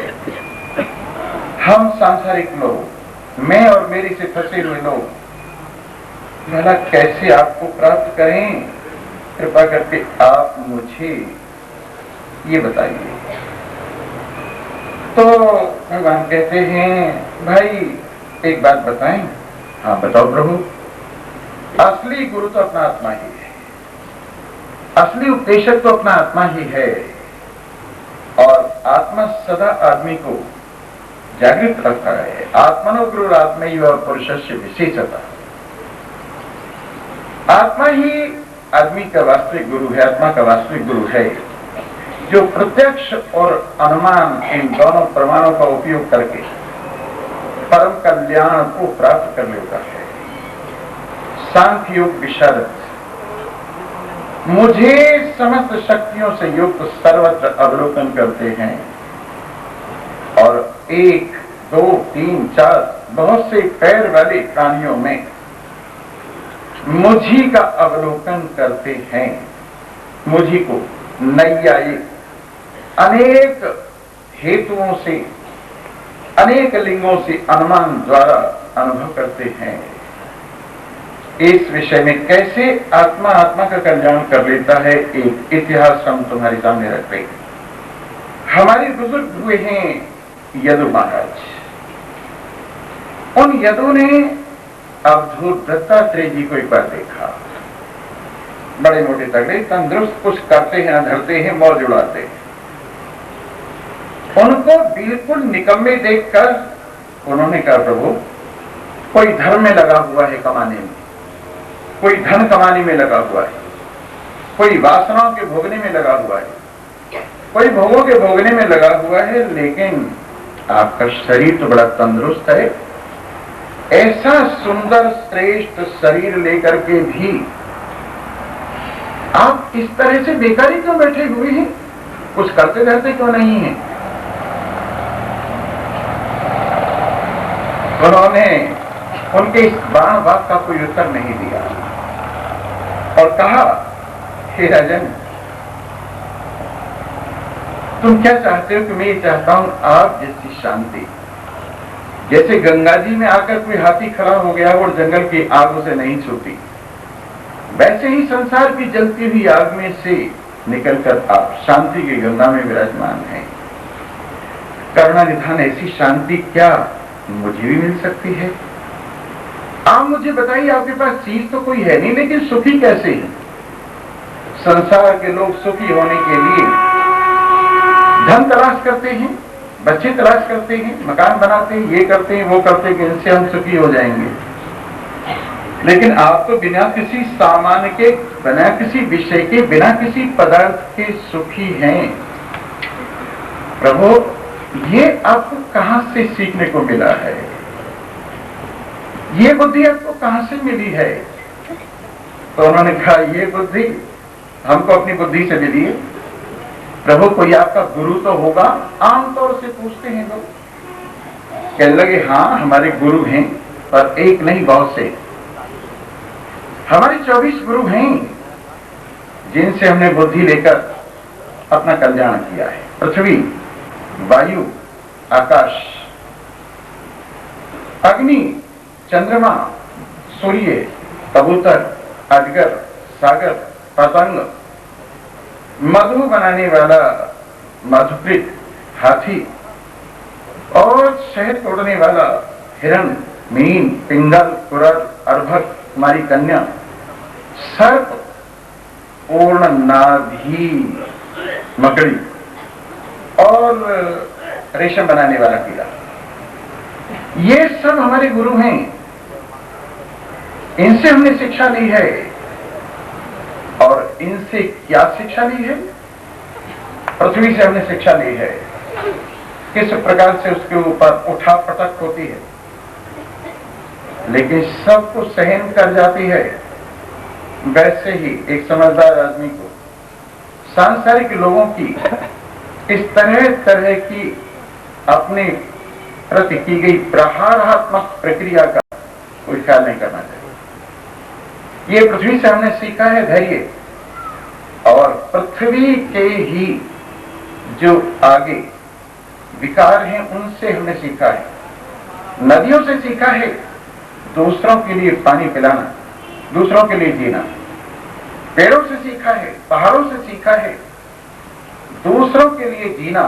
हम सांसारिक लोग, मैं और मेरे से फंसे हुए लोग भला कैसे आपको प्राप्त करें? कृपा करके आप मुझे ये बताइए। तो भगवान कहते हैं, भाई एक बात बताएं? हाँ बताओ प्रभु। असली गुरु तो अपना आत्मा ही है, असली उपदेशक तो अपना आत्मा ही है और आत्मा सदा आदमी को जागृत रखता है। आत्मनो गुरु आत्मैव पुरुषस्य विशेषता। आत्मा ही आदमी का वास्तविक गुरु है, आत्मा का वास्तविक गुरु है, जो प्रत्यक्ष और अनुमान इन दोनों प्रमाणों का उपयोग करके परम कल्याण को प्राप्त कर लेता है। सांख्य योग विशारद, मुझे समस्त शक्तियों से युक्त सर्वत्र अवलोकन करते हैं और 1, 2, 3, 4 बहुत से पैर वाले प्राणियों में मुझी का अवलोकन करते हैं। मुझी को नैयायिक अनेक हेतुओं से, अनेक लिंगों से अनुमान द्वारा अनुभव करते हैं। इस विषय में कैसे आत्मा आत्मा का कल्याण कर लेता है, एक इतिहास हम तुम्हारे सामने रख रहे हैं। हमारे बुजुर्ग हुए हैं यदु महाराज। उन यदु ने अवधूत दत्तात्रेय जी को एक बार देखा। बड़े मोटे तगड़े, तंदुरुस्त, कुछ करते हैं, धरते हैं, मौज उड़ाते हैं। उनको बिल्कुल निकम्मे देखकर उन्होंने कहा, प्रभु कोई धर्म में लगा हुआ है कमाने में, कोई धन कमाने में लगा हुआ है, कोई वासनाओं के भोगने में लगा हुआ है, कोई भोगों के भोगने में लगा हुआ है, लेकिन आपका शरीर तो बड़ा तंदुरुस्त है। ऐसा सुंदर श्रेष्ठ शरीर लेकर के भी आप इस तरह से बेकारी क्यों बैठे हुए हैं? कुछ करते रहते क्यों नहीं हैं? उन्होंने उनके इस बाण बात का कोई उत्तर नहीं दिया और कहा, हे राजन, तुम क्या चाहते हो? कि मैं ये चाहता हूं आप जैसी शांति, जैसे गंगा जी में आकर कोई हाथी खड़ा हो गया और जंगल की आग उसे नहीं छूती, वैसे ही संसार की जलती हुई आग में से निकलकर आप शांति की गंगा में विराजमान हैं। करुणा निधान ऐसी शांति क्या मुझे भी मिल सकती है? आप मुझे बताइए, आपके पास चीज तो कोई है नहीं, लेकिन सुखी कैसे है? संसार के लोग सुखी होने के लिए धन तलाश करते हैं, बच्चे तलाश करते हैं, मकान बनाते हैं, ये करते हैं, वो करते हैं कि इनसे हम सुखी हो जाएंगे। लेकिन आप तो बिना किसी सामान के, बिना किसी विषय के, बिना किसी पदार्थ के सुखी हैं। प्रभु ये आपको कहां से सीखने को मिला है? ये बुद्धि आपको कहां से मिली है? तो उन्होंने कहा, ये बुद्धि हमको अपनी बुद्धि से मिली है। प्रभु कोई आपका गुरु तो होगा? आमतौर से पूछते हैं लोग। कहने लगे, हाँ हमारे गुरु हैं, पर एक नहीं, बहुत से। हमारे 24 गुरु हैं जिनसे हमने बुद्धि लेकर अपना कल्याण किया है। पृथ्वी, वायु, आकाश, अग्नि, चंद्रमा, सूर्य, कबूतर, अजगर, सागर, पतंग, मधु बनाने वाला मधुकृत, हाथी और शहद तोड़ने वाला हिरण, मीन, पिंगल, कुरल, अर्भक, कुमारी कन्या, सर्प, पूर्ण नाभि, मकड़ी और रेशम बनाने वाला कीड़ा, ये सब हमारे गुरु हैं। इनसे हमने शिक्षा ली है। और इनसे क्या शिक्षा ली है? पृथ्वी से हमने शिक्षा ली है किस प्रकार से उसके ऊपर उठा पटक होती है, लेकिन सब कुछ सहन कर जाती है। वैसे ही एक समझदार आदमी को सांसारिक लोगों की इस तरह तरह की अपने प्रति की गई प्रहारात्मक प्रक्रिया का कोई ख्याल नहीं करना चाहिए। ये पृथ्वी से हमने सीखा है धैर्य, और पृथ्वी के ही जो आगे विकार हैं उनसे हमने सीखा है। नदियों से सीखा है दूसरों के लिए पानी पिलाना, दूसरों के लिए जीना। पेड़ों से सीखा है, पहाड़ों से सीखा है दूसरों के लिए जीना,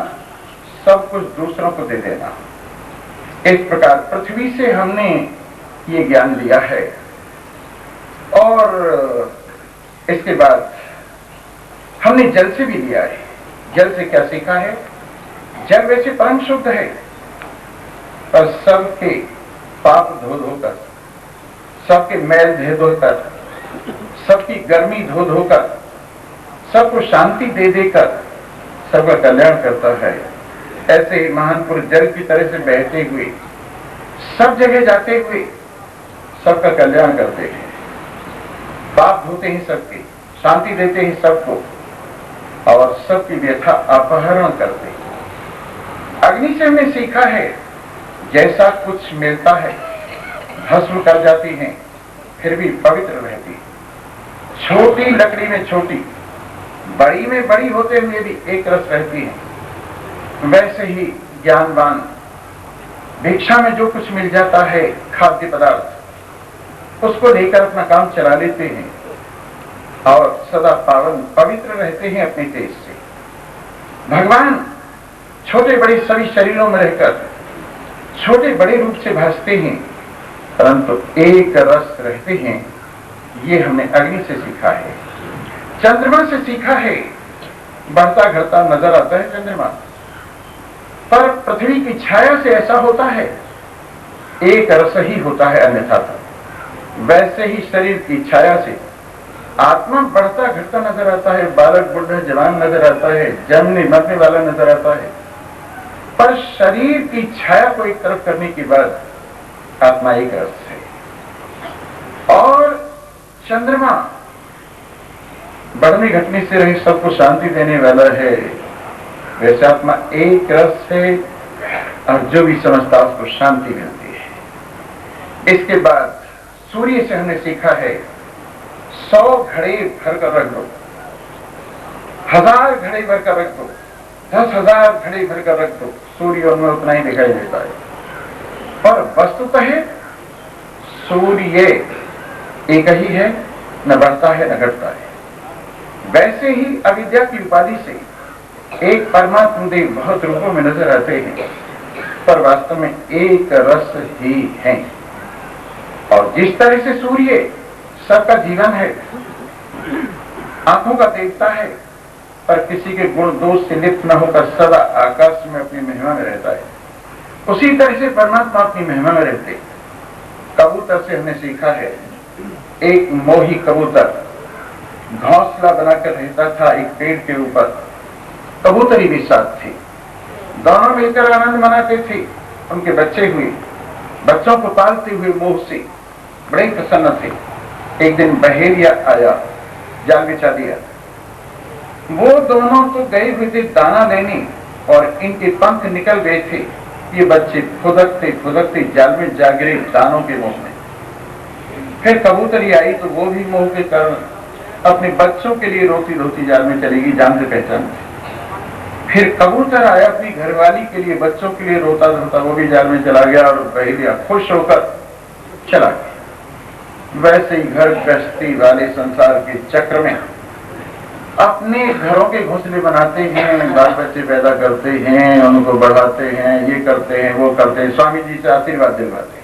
सब कुछ दूसरों को दे देना। इस प्रकार पृथ्वी से हमने ये ज्ञान लिया है। और इसके बाद हमने जल से भी लिया है। जल से क्या सीखा है? जल वैसे परम शुद्ध है, पर सबके पाप धो धोकर, सबके मैल धो धोकर, सबकी गर्मी धो धोकर, सबको शांति दे देकर सबका कल्याण करता है। ऐसे ही महान पुरुष जल की तरह से बहते हुए, सब जगह जाते हुए सबका कल्याण करते हैं। पाप धोते हैं सबके, शांति देते हैं सबको, और सबकी व्यथा अपहरण करते हैं। अग्नि से हमने सीखा है जैसा कुछ मिलता है भस्म कर जाती हैं, फिर भी पवित्र रहती है। छोटी लकड़ी में छोटी, बड़ी में बड़ी होते हुए भी एक रस रहती है। वैसे ही ज्ञानवान भिक्षा में जो कुछ मिल जाता है खाद्य पदार्थ, उसको लेकर अपना काम चला लेते हैं और सदा पावन पवित्र रहते हैं अपने तेज से। भगवान छोटे बड़े सभी शरीरों में रहकर छोटे बड़े रूप से भासते हैं, परंतु एक रस रहते हैं। ये हमने अग्नि से सीखा है। चंद्रमा से सीखा है, बढ़ता घटता नजर आता है चंद्रमा, पर पृथ्वी की छाया से ऐसा होता है एक रस ही होता है अन्यथा तो। वैसे ही शरीर की छाया से आत्मा बढ़ता घटता नजर आता है, बालक बुढ़ा जवान नजर आता है, जन्मने मरने वाला नजर आता है, पर शरीर की छाया को एक तरफ करने के बाद आत्मा एक रस है। और चंद्रमा बढ़ने घटने से रही सबको शांति देने वाला है। वैसे आत्मा एक रस है और जो भी समझता उसको शांति मिलती है। इसके बाद सूर्य से हमने सीखा है 100 घड़े भर कर रख दो, 1000 घड़े भर कर रख दो, 10,000 घड़े भर कर रख दो, सूर्य उनमें उतना ही दिखाई देता है। पर वस्तुतः सूर्य एक ही है, न बढ़ता है न घटता है। वैसे ही अविद्या की उपाधि से एक परमात्मा देव बहुत रूपों में नजर आते हैं, पर वास्तव में एक रस ही है। और जिस तरह से सूर्य सबका जीवन है, आंखों का देवता है, पर किसी के गुण दोष से लिप्त न होकर सदा आकाश में अपनी महिमा में रहता है, उसी तरह से परमात्मा अपनी महिमा में रहते। कबूतर से हमने सीखा है, एक मोही कबूतर घोंसला बनाकर रहता था एक पेड़ के ऊपर, कबूतरी भी साथ थी, दोनों मिलकर आनंद मनाते थे। उनके बच्चे हुए, बच्चों को पालते हुए मोह से बड़े प्रसन्न थे। एक दिन बहेलिया आया, जाल बिछा दिया। वो दोनों तो गए हुए थे दाना लेने और इनके पंख निकल गए थे, ये बच्चे फुदकते फुदकते जाल में जा गिरे दानों के मुंह में। फिर कबूतरी आई तो वो भी मोह के कारण अपने बच्चों के लिए रोती रोती जाल में चलेगी, जान से पहचान। फिर कबूतर आया अपनी घरवाली के लिए, बच्चों के लिए रोता रोता वो भी जाल में चला गया और कह दिया खुश होकर चला गया। वैसे ही घर गृहस्थी वाले संसार के चक्र में अपने घरों के घोंसले बनाते हैं, बाल बच्चे पैदा करते हैं, उनको बढ़ाते हैं, ये करते हैं, वो करते हैं, स्वामी जी से आशीर्वाद दिलवाते हैं।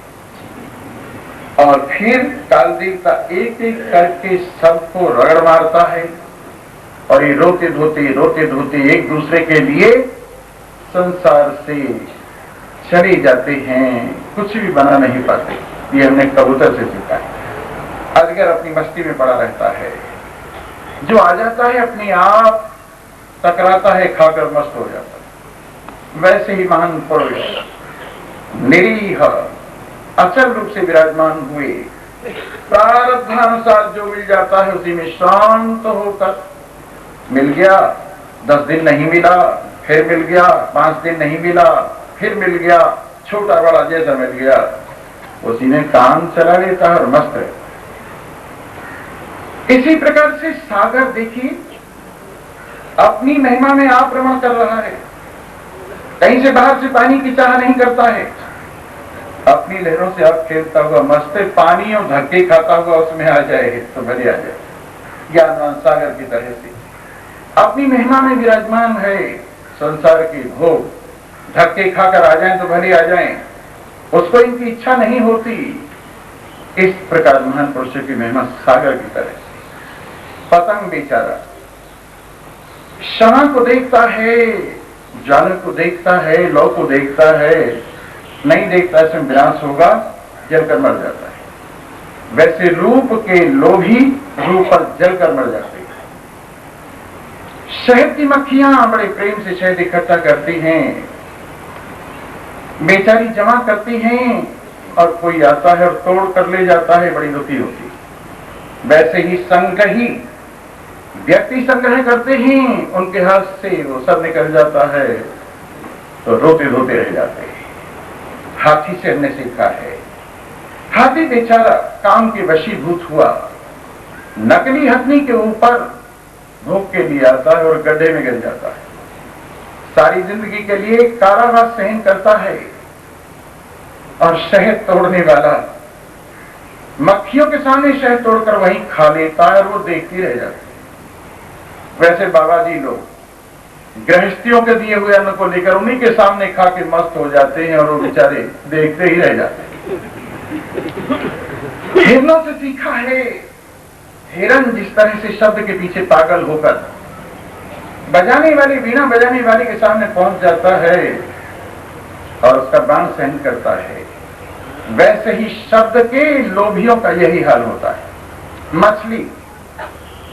और फिर काल देवता एक एक करके सबको रगड़ मारता है और ये रोते धोते एक दूसरे के लिए संसार से चले जाते हैं, कुछ भी बना नहीं पाते। ये हमने कबूतर से सीखा है। अजगर अपनी मस्ती में पड़ा रहता है, जो आ जाता है अपने आप टकराता है, खाकर मस्त हो जाता है। वैसे ही महान पुरुष निरीह अचल रूप से विराजमान हुए, प्रारब्धानुसार जो मिल जाता है उसी में शांत होकर, मिल गया 10 दिन नहीं मिला, फिर मिल गया 5 दिन नहीं मिला, फिर मिल गया, छोटा बड़ा जैसा मिल गया, उसी में काम चला लेता है और मस्त है। इसी प्रकार से सागर देखिए अपनी महिमा में आक्रमण कर रहा है, कहीं से बाहर से पानी की चाह नहीं करता है, अपनी लहरों से आप खेलता हुआ मस्त पानी और धक्के खाता हुआ उसमें आ जाए तो भले आ जाए। ज्ञानवान सागर की तरह से अपनी महिमा में विराजमान है, संसार के भोग धक्के खाकर आ जाएं तो भले आ जाएं, उसको इनकी इच्छा नहीं होती। इस प्रकार महान पुरुषों की महिमा सागर की तरह। पतंग बेचारा क्षण को देखता है, जाल को देखता है, लौ को देखता है, नहीं देखता इसमें विनाश होगा, जलकर मर जाता है। वैसे रूप के लोभी रूप पर जलकर मर जाते हैं। शहद की मक्खियां बड़े प्रेम से शहद इकट्ठा करती हैं, बेचारी जमा करती हैं और कोई आता है और तोड़ कर ले जाता है, बड़ी दुखी होती। वैसे ही संग्रही व्यक्ति संग्रह करते हैं, उनके हाथ से वो सब निकल जाता है तो रोते रोते रह जाते हैं। हाथी से हमने सीखा है, हाथी बेचारा काम के वशीभूत हुआ, नकली हथनी के ऊपर भोग के लिए आता है और गड्ढे में गिर जाता है। सारी जिंदगी के लिए कारावास सहन करता है और शहद तोड़ने वाला मक्खियों के सामने शहद तोड़कर वहीं खा लेता है और वो देखती रह जाती है। वैसे बाबा जी लोग गृहस्थियों के दिए हुए अन्न को लेकर उन्हीं के सामने खा के मस्त हो जाते हैं और वो बेचारे देखते ही रह जाते हैं। हिरणों से सीखा है, हिरण जिस तरह से शब्द के पीछे पागल होकर बजाने वाली वीणा बजाने वाले के सामने पहुंच जाता है और उसका बाण सहन करता है, वैसे ही शब्द के लोभियों का यही हाल होता है। मछली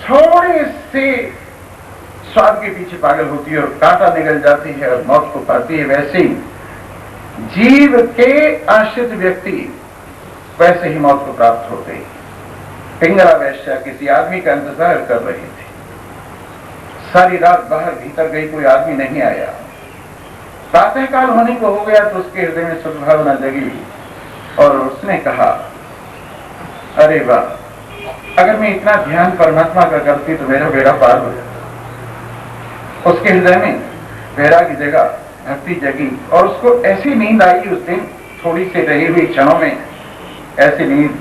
थोड़े से स्वाद के पीछे पागल होती है और कांटा निकल जाती है और मौत को पाती है, वैसे ही जीव के आश्रित व्यक्ति वैसे ही मौत को प्राप्त होते हैं। पिंगला वैश्या किसी आदमी का इंतजार कर रही थी, सारी रात बाहर भीतर गई, कोई आदमी नहीं आया। प्रातःकाल होने को हो गया तो उसके हृदय में सद्भावना जगी और उसने कहा, अरे वाह, अगर मैं इतना ध्यान परमात्मा का करती तो मेरा बेड़ा पार हो जाता। उसके हृदय में वैराग्य जगा, भक्ति जगी और उसको ऐसी नींद आई उस दिन, थोड़ी सी रही हुई क्षणों में, ऐसी नींद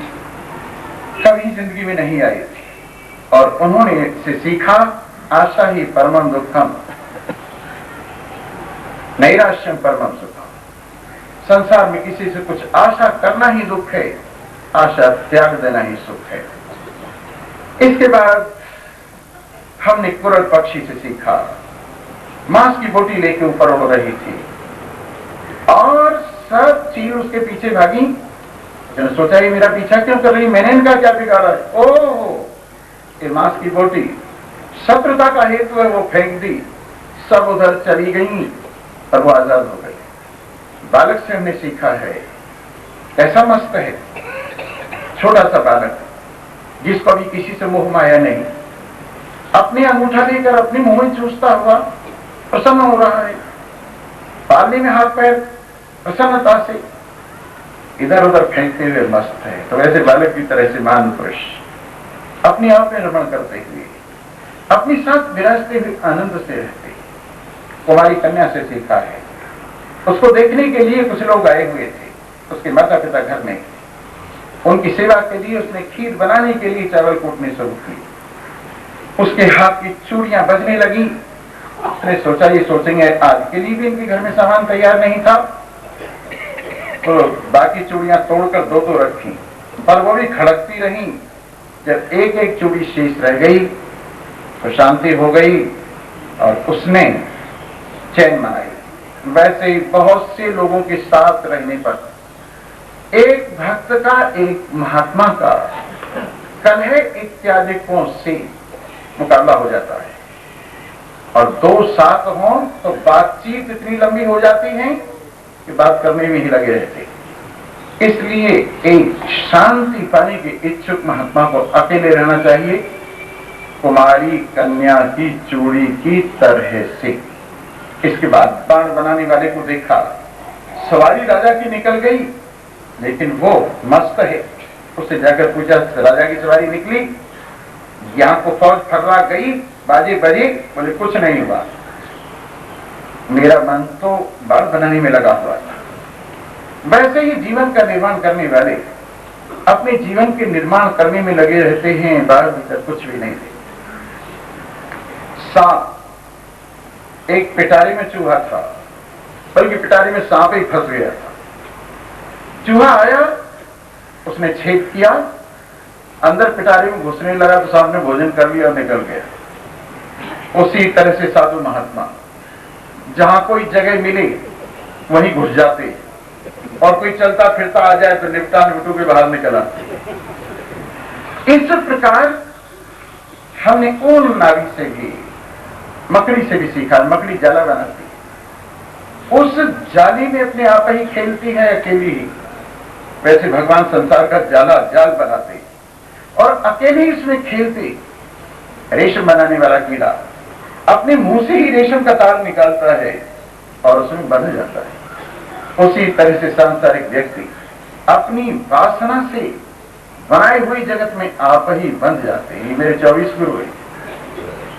कभी जिंदगी में नहीं आई थी। और उन्होंने इससे सीखा, आशा ही परमं दुखम नैराश्यम परमं सुखम। संसार में किसी से कुछ आशा करना ही दुख है, आशा त्याग देना ही सुख है। इसके बाद हमने कुरल पक्षी से सीखा, मांस की बोटी लेके ऊपर उड़ रही थी और सब चील उसके पीछे भागी। उसने सोचा ये मेरा पीछा क्यों कर रही, मैंने इनका क्या बिगाड़ा है? ओह, ये मांस की बोटी शत्रुता का हेतु है, वो फेंक दी, सब उधर चली गई और वो आजाद हो गई। बालक से हमने सीखा है, ऐसा मस्त है छोटा सा बालक जिसको भी किसी से मोह माया नहीं, अपने अंगूठा लेकर अपने मुंह में चूसता हुआ प्रसन्न हो रहा है, पालने में हाथ पैर प्रसन्नता से इधर उधर फेंकते हुए मस्त है। तो वैसे बालक की तरह से महान पुरुष अपने आप में रमण करते हुए अपनी साथ विराजते हुए आनंद से रहते। कुमारी कन्या से सीखा है। उसको देखने के लिए कुछ लोग आए हुए थे, उसके माता पिता घर में। उनकी सेवा के लिए उसने खीर बनाने के लिए चावल कूटने शुरू की। उसके हाथ की चूड़ियां बजने लगी। उसने सोचा ये सोचेंगे आज के लिए भी इनके घर में सामान तैयार नहीं था, तो बाकी चूड़ियां तोड़कर दो तो रखी, पर वो भी खड़कती रही। जब एक एक चूड़ी शेष रह गई तो शांति हो गई और उसने चैन मनाई। वैसे ही बहुत से लोगों के साथ रहने पर एक भक्त का, एक महात्मा का कलह इत्यादि से मुकाबला हो जाता है, और दो साथ हों तो बातचीत इतनी लंबी हो जाती है कि बात करने में ही लगे रहते। इसलिए एक शांति पाने के इच्छुक महात्मा को अकेले रहना चाहिए, कुमारी कन्या की चूड़ी की तरह से। इसके बाद बाण बनाने वाले को देखा, सवारी राजा की निकल गई, लेकिन वो मस्त है। उससे जाकर पूछा, राजा की सवारी निकली, यहाँ को फौज फर्रा गई, बाजे बजे, बोले कुछ नहीं हुआ, मेरा मन तो बाण बनाने में लगा हुआ था। वैसे ही जीवन का निर्माण करने वाले अपने जीवन के निर्माण करने में लगे रहते हैं, बाहर भीतर कुछ भी नहीं थे। सांप, एक पिटारे में चूहा था, बल्कि पिटारे में सांप ही फंस गया था। चूहा आया, उसने छेद किया, अंदर पिटारे में घुसने लगा तो सांप ने भोजन कर लिया और निकल गया। उसी तरह से साधु महात्मा जहां कोई जगह मिले वहीं घुस जाते, और कोई चलता फिरता आ जाए तो निपटा निपटू के बाहर निकल आते। इस प्रकार हमने ऊन नावी से भी, मकड़ी से भी सीखा। मकड़ी जाला बनाती, उस जाली में अपने आप ही खेलती है अकेली ही। वैसे भगवान संसार का जाल बनाते और अकेले ही इसमें खेलते। रेशम बनाने वाला कीड़ा अपने मुंह से ही रेशम का तार निकालता है और उसमें बंध जाता है। उसी तरह से सांसारिक व्यक्ति अपनी वासना से बनाए हुई जगत में आप ही बंध जाते हैं। मेरे 24 गुरु हैं,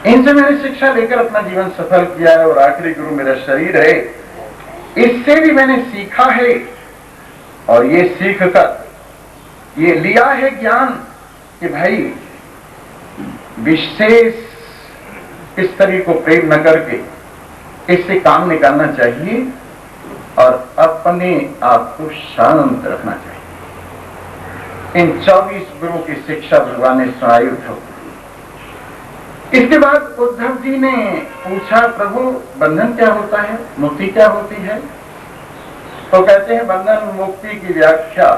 इनसे मैंने शिक्षा लेकर अपना जीवन सफल किया है, और आखिरी गुरु मेरा शरीर है। इससे भी मैंने सीखा है, और ये सीख कर ये लिया है ज्ञान कि भाई विशेष इस तरह को प्रेम न करके इससे काम निकालना चाहिए और अपने आप को शांत रखना चाहिए। इन 24 गुरु की शिक्षा भगवान ने सुनाई उद्धव। इसके बाद उद्धव जी ने पूछा, प्रभु बंधन क्या होता है, मुक्ति क्या होती है? तो कहते हैं बंधन मुक्ति की व्याख्या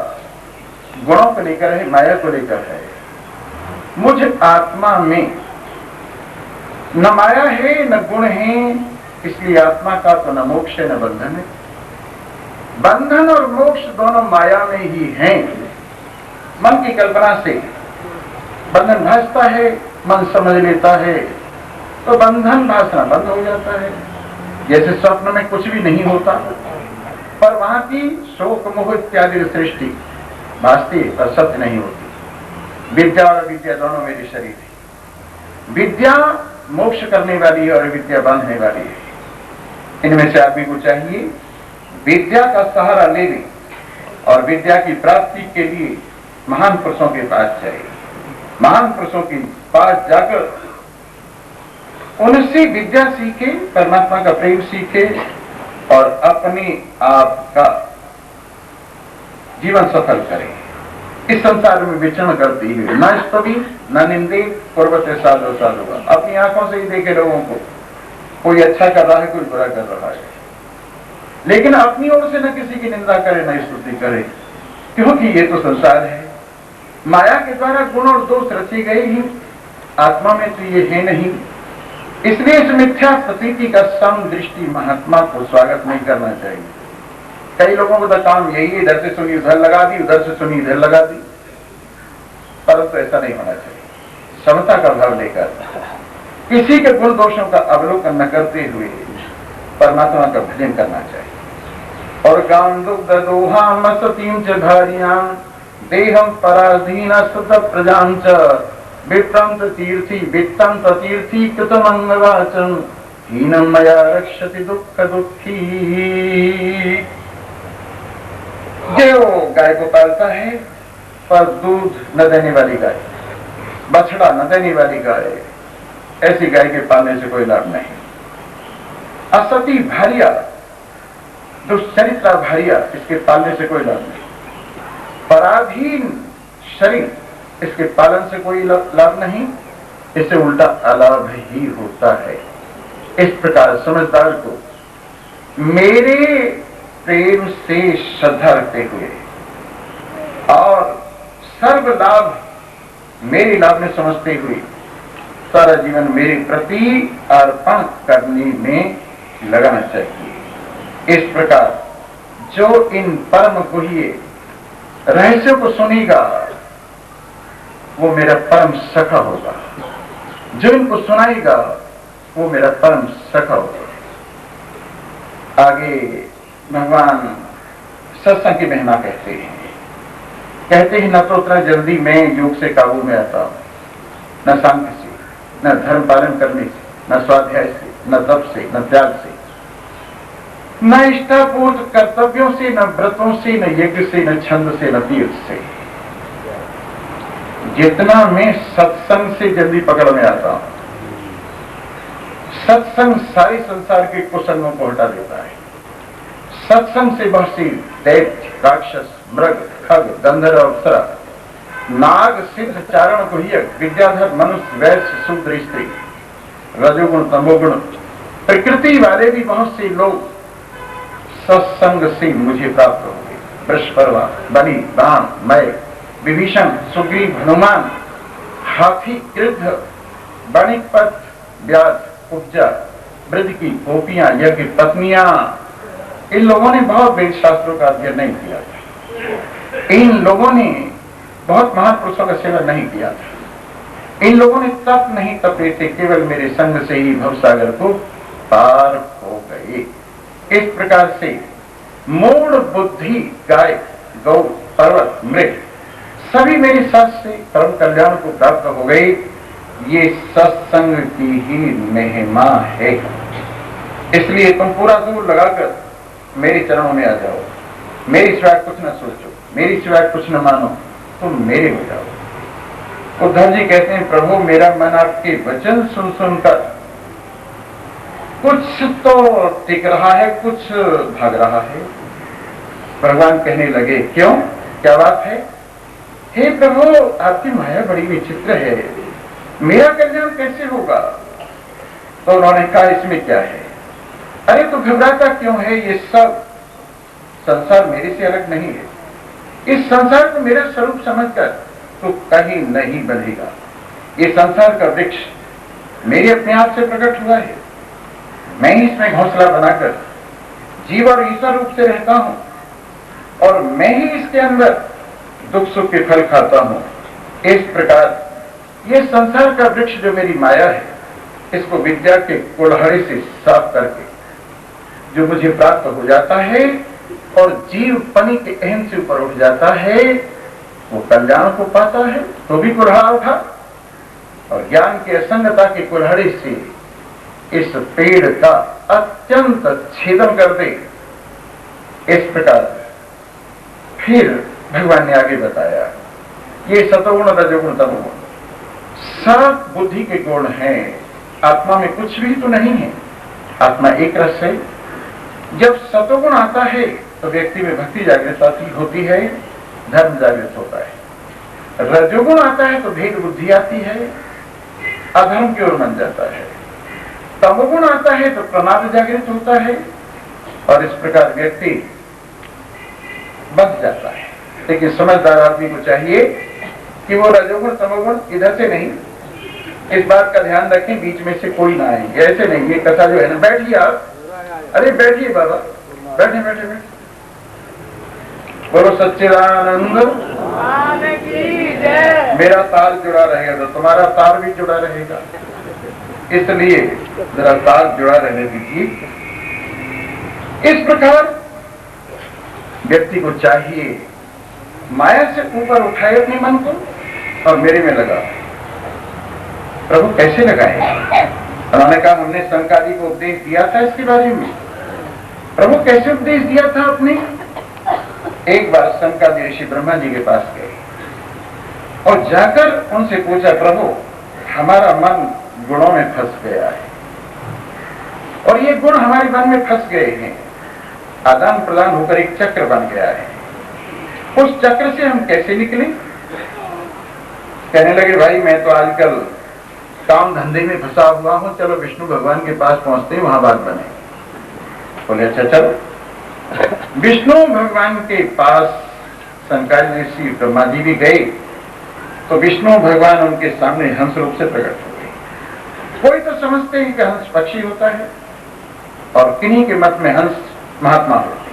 गुणों को लेकर है, माया को लेकर है। मुझ आत्मा में न माया है न गुण है, इसलिए आत्मा का तो न मोक्ष है न बंधन है। बंधन और मोक्ष दोनों माया में ही हैं। मन की कल्पना से बंधन भासता है, मन समझ लेता है तो बंधन भासना बंद हो जाता है। जैसे स्वप्न में कुछ भी नहीं होता, पर वहां की शोक मोह इत्यादि सृष्टि भासती पर सत्य नहीं होती। विद्या और अविद्या दोनों मेरे शरीर है। विद्या मोक्ष करने वाली है और अविद्या बांधने वाली है। इनमें से आदमी को चाहिए विद्या का सहारा लेने और विद्या की प्राप्ति के लिए महान पुरुषों के पास जाए। महान पुरुषों के पास जाकर उनसे विद्या सीखे, परमात्मा का प्रेम सीखे और अपने आप का जीवन सफल करें। इस संसार में विचरण करती हुए न स्तुति न निंदे पूर्वत साधु साधु। अपनी आंखों से ही देखे लोगों को, कोई अच्छा कर रहा है कोई बुरा कर रहा है, लेकिन अपनी ओर से न किसी की निंदा करे न स्तुति करे, क्योंकि ये तो संसार है। माया के द्वारा गुण और दोष रचे गए ही, आत्मा में तो ये है नहीं। इसलिए इस मिथ्या प्रतीति का सम दृष्टि महात्मा को स्वागत नहीं करना चाहिए। कई लोगों को तो काम यही है, इधर से सुनी उधर लगा दी, उधर से सुनी इधर लगा दी, परंतु ऐसा नहीं होना चाहिए। समता का भाव लेकर किसी के गुण दोषों का अवलोकन न करते हुए परमात्मा का भजन करना चाहिए। और गां दुग्ध दोहां मसतीं च धारियां देहं पराधीन सुत प्रजां च विप्रं तीर्थी वित्तं तीर्थी कृतमंगवाचन हीनं मया रक्षति दुःख दुःखी। जो गाय को पालता है पर दूध न देने वाली गाय, बछड़ा न देने वाली गाय, ऐसी गाय के पालने से कोई लाभ नहीं। असती भारिया, दुष्चरित्रा भारिया, इसके पालने से कोई लाभ नहीं। पराधीन शरीर, इसके पालन से कोई लाभ नहीं, इससे उल्टा अलाभ ही होता है। इस प्रकार समझदार को मेरे प्रेम से श्रद्धा रखते हुए और सर्व लाभ मेरे लाभ में समझते हुए सारा जीवन मेरे प्रति अर्पण करने में लगाना चाहिए। इस प्रकार जो इन परम गुह्य रहस्यों को सुनेगा वो मेरा परम सखा होगा, जो इनको सुनाएगा वो मेरा परम सखा होगा। आगे भगवान सत्संग की महिमा कहते हैं न तो उतना जल्दी मैं योग से काबू में आता हूं, न शांति से, न धर्म पालन करने से, न स्वाध्याय से, न तप से, न त्याग से, न इष्टापूर्त कर्तव्यों से, न व्रतों से, न यज्ञ से, न छंद से, न तीर्थ से। जितना मैं सत्संग से जल्दी पकड़ में आता हूं, सत्संग सारे संसार के कुसंगों को हटा देता है। सत्संग से बहुत सी दैत्य, राक्षस, मृग, खग, गंधर्व, अप्सरा, नाग, सिद्ध, चारण, गुह्यक, विद्याधर, मनुष्य, वैश्य, शूद्र, स्त्री, रजोगुण, तमोगुण, प्रकृति वाले भी बहुत से लोग सत्संग से मुझे प्राप्त हो गए। वृषपर्वा, बलि, राम, मय, विभीषण, सुग्रीव, हनुमान, हाथी, गृध्र, बणिकपत, व्यास, उपजा, वृद्ध की गोपियां, यज्ञ पत्नियां, इन लोगों ने बहुत वेद शास्त्रों का अध्ययन नहीं किया था। इन लोगों ने बहुत महापुरुषों का सेवन नहीं किया था। इन लोगों ने तप नहीं तपे थे, केवल मेरे संग से ही भवसागर को पार हो गए। इस प्रकार से मूढ़ बुद्धि गाय, गौ, पर्वत, मृग सभी मेरे साथ से परम कल्याण को प्राप्त हो गए। ये सत्संग की ही महिमा है। इसलिए तुम पूरा दूर लगाकर मेरे चरणों में आ जाओ, मेरी सिवाय कुछ न सोचो, मेरी सिवाय कुछ न मानो, तुम मेरे हो जाओ। उद्धव जी कहते हैं प्रभु मेरा मन आपके वचन सुन सुनकर कुछ तो टिक रहा है, कुछ भाग रहा है। भगवान कहने लगे क्यों, क्या बात है? हे प्रभु आपकी माया बड़ी विचित्र है, मेरा कल्याण कैसे होगा? तो उन्होंने कहा इसमें क्या है? अरे तो घबराता क्यों है? ये सब संसार मेरे से अलग नहीं है। इस संसार को मेरा स्वरूप समझकर तो कहीं नहीं बढ़ेगा। ये संसार का वृक्ष मेरे अपने आप से प्रकट हुआ है। मैं ही इसमें घोंसला बनाकर जीव और ईश्वर रूप से रहता हूं और मैं ही इसके अंदर दुख सुख के फल खाता हूं। इस प्रकार ये संसार का वृक्ष जो मेरी माया है, इसको विद्या के कुल्हाड़े से साफ करके जो मुझे प्राप्त हो जाता है और जीव पनी के अहम से ऊपर उठ जाता है, वो कल्याण को पाता है। तो भी कुल्हाड़ा उठा और ज्ञान की असंगता के कुल्हाड़े से इस पेड़ का अत्यंत छेदन कर दे। इस प्रकार फिर भगवान ने आगे बताया ये सतोगुण, रजोगुण, तमोगुण सब बुद्धि के गुण हैं। आत्मा में कुछ भी तो नहीं है, आत्मा एक रस है। जब सतोगुण आता है तो व्यक्ति में भक्ति जागृत होती है, धर्म जागृत होता है। रजोगुण आता है तो भेद बुद्धि आती है, अधर्म की ओर मन जाता है। तमोगुण आता है तो प्रमाद जागृत होता है और इस प्रकार व्यक्ति बच जाता है। लेकिन समझदार आदमी को चाहिए कि वो रजोगुण तमोगुण इधर से नहीं, इस बात का ध्यान रखें बीच में से कोई ना आए। ऐसे नहीं, ये कथा जो है ना, बैठिए आप, अरे बैठिए बाबा, बैठे बैठे बैठे, बोलो सच्चिदानंद। मेरा तार जुड़ा रहेगा तो तुम्हारा तार भी जुड़ा रहेगा, इसलिए जरा तार जुड़ा रहने दीजिए। इस प्रकार व्यक्ति को चाहिए माया से ऊपर उठाए अपने मन को और मेरे में लगा। प्रभु कैसे लगाए? उन्होंने कहा हमने संकादि को उपदेश दिया था इसके बारे में। प्रभु कैसे उपदेश दिया था आपने? एक बार संकादि ऋषि ब्रह्मा जी के पास गए और जाकर उनसे पूछा, प्रभु हमारा मन गुणों में फंस गया है और ये गुण हमारे मन में फंस गए हैं, आदान प्रदान होकर एक चक्र बन गया है, उस चक्र से हम कैसे निकलें? कहने लगे, भाई मैं तो आजकल काम धंधे में फंसा हुआ हूं, चलो विष्णु भगवान के पास पहुंचते हैं, वहां बात बने। बोले अच्छा चलो। विष्णु भगवान के पास संकादि ऋषि ब्रह्मा जी भी गए तो विष्णु भगवान उनके सामने हंस रूप से प्रकट हो गए। कोई तो समझते हैं कि हंस पक्षी होता है और किन्हीं के मत में हंस महात्मा होते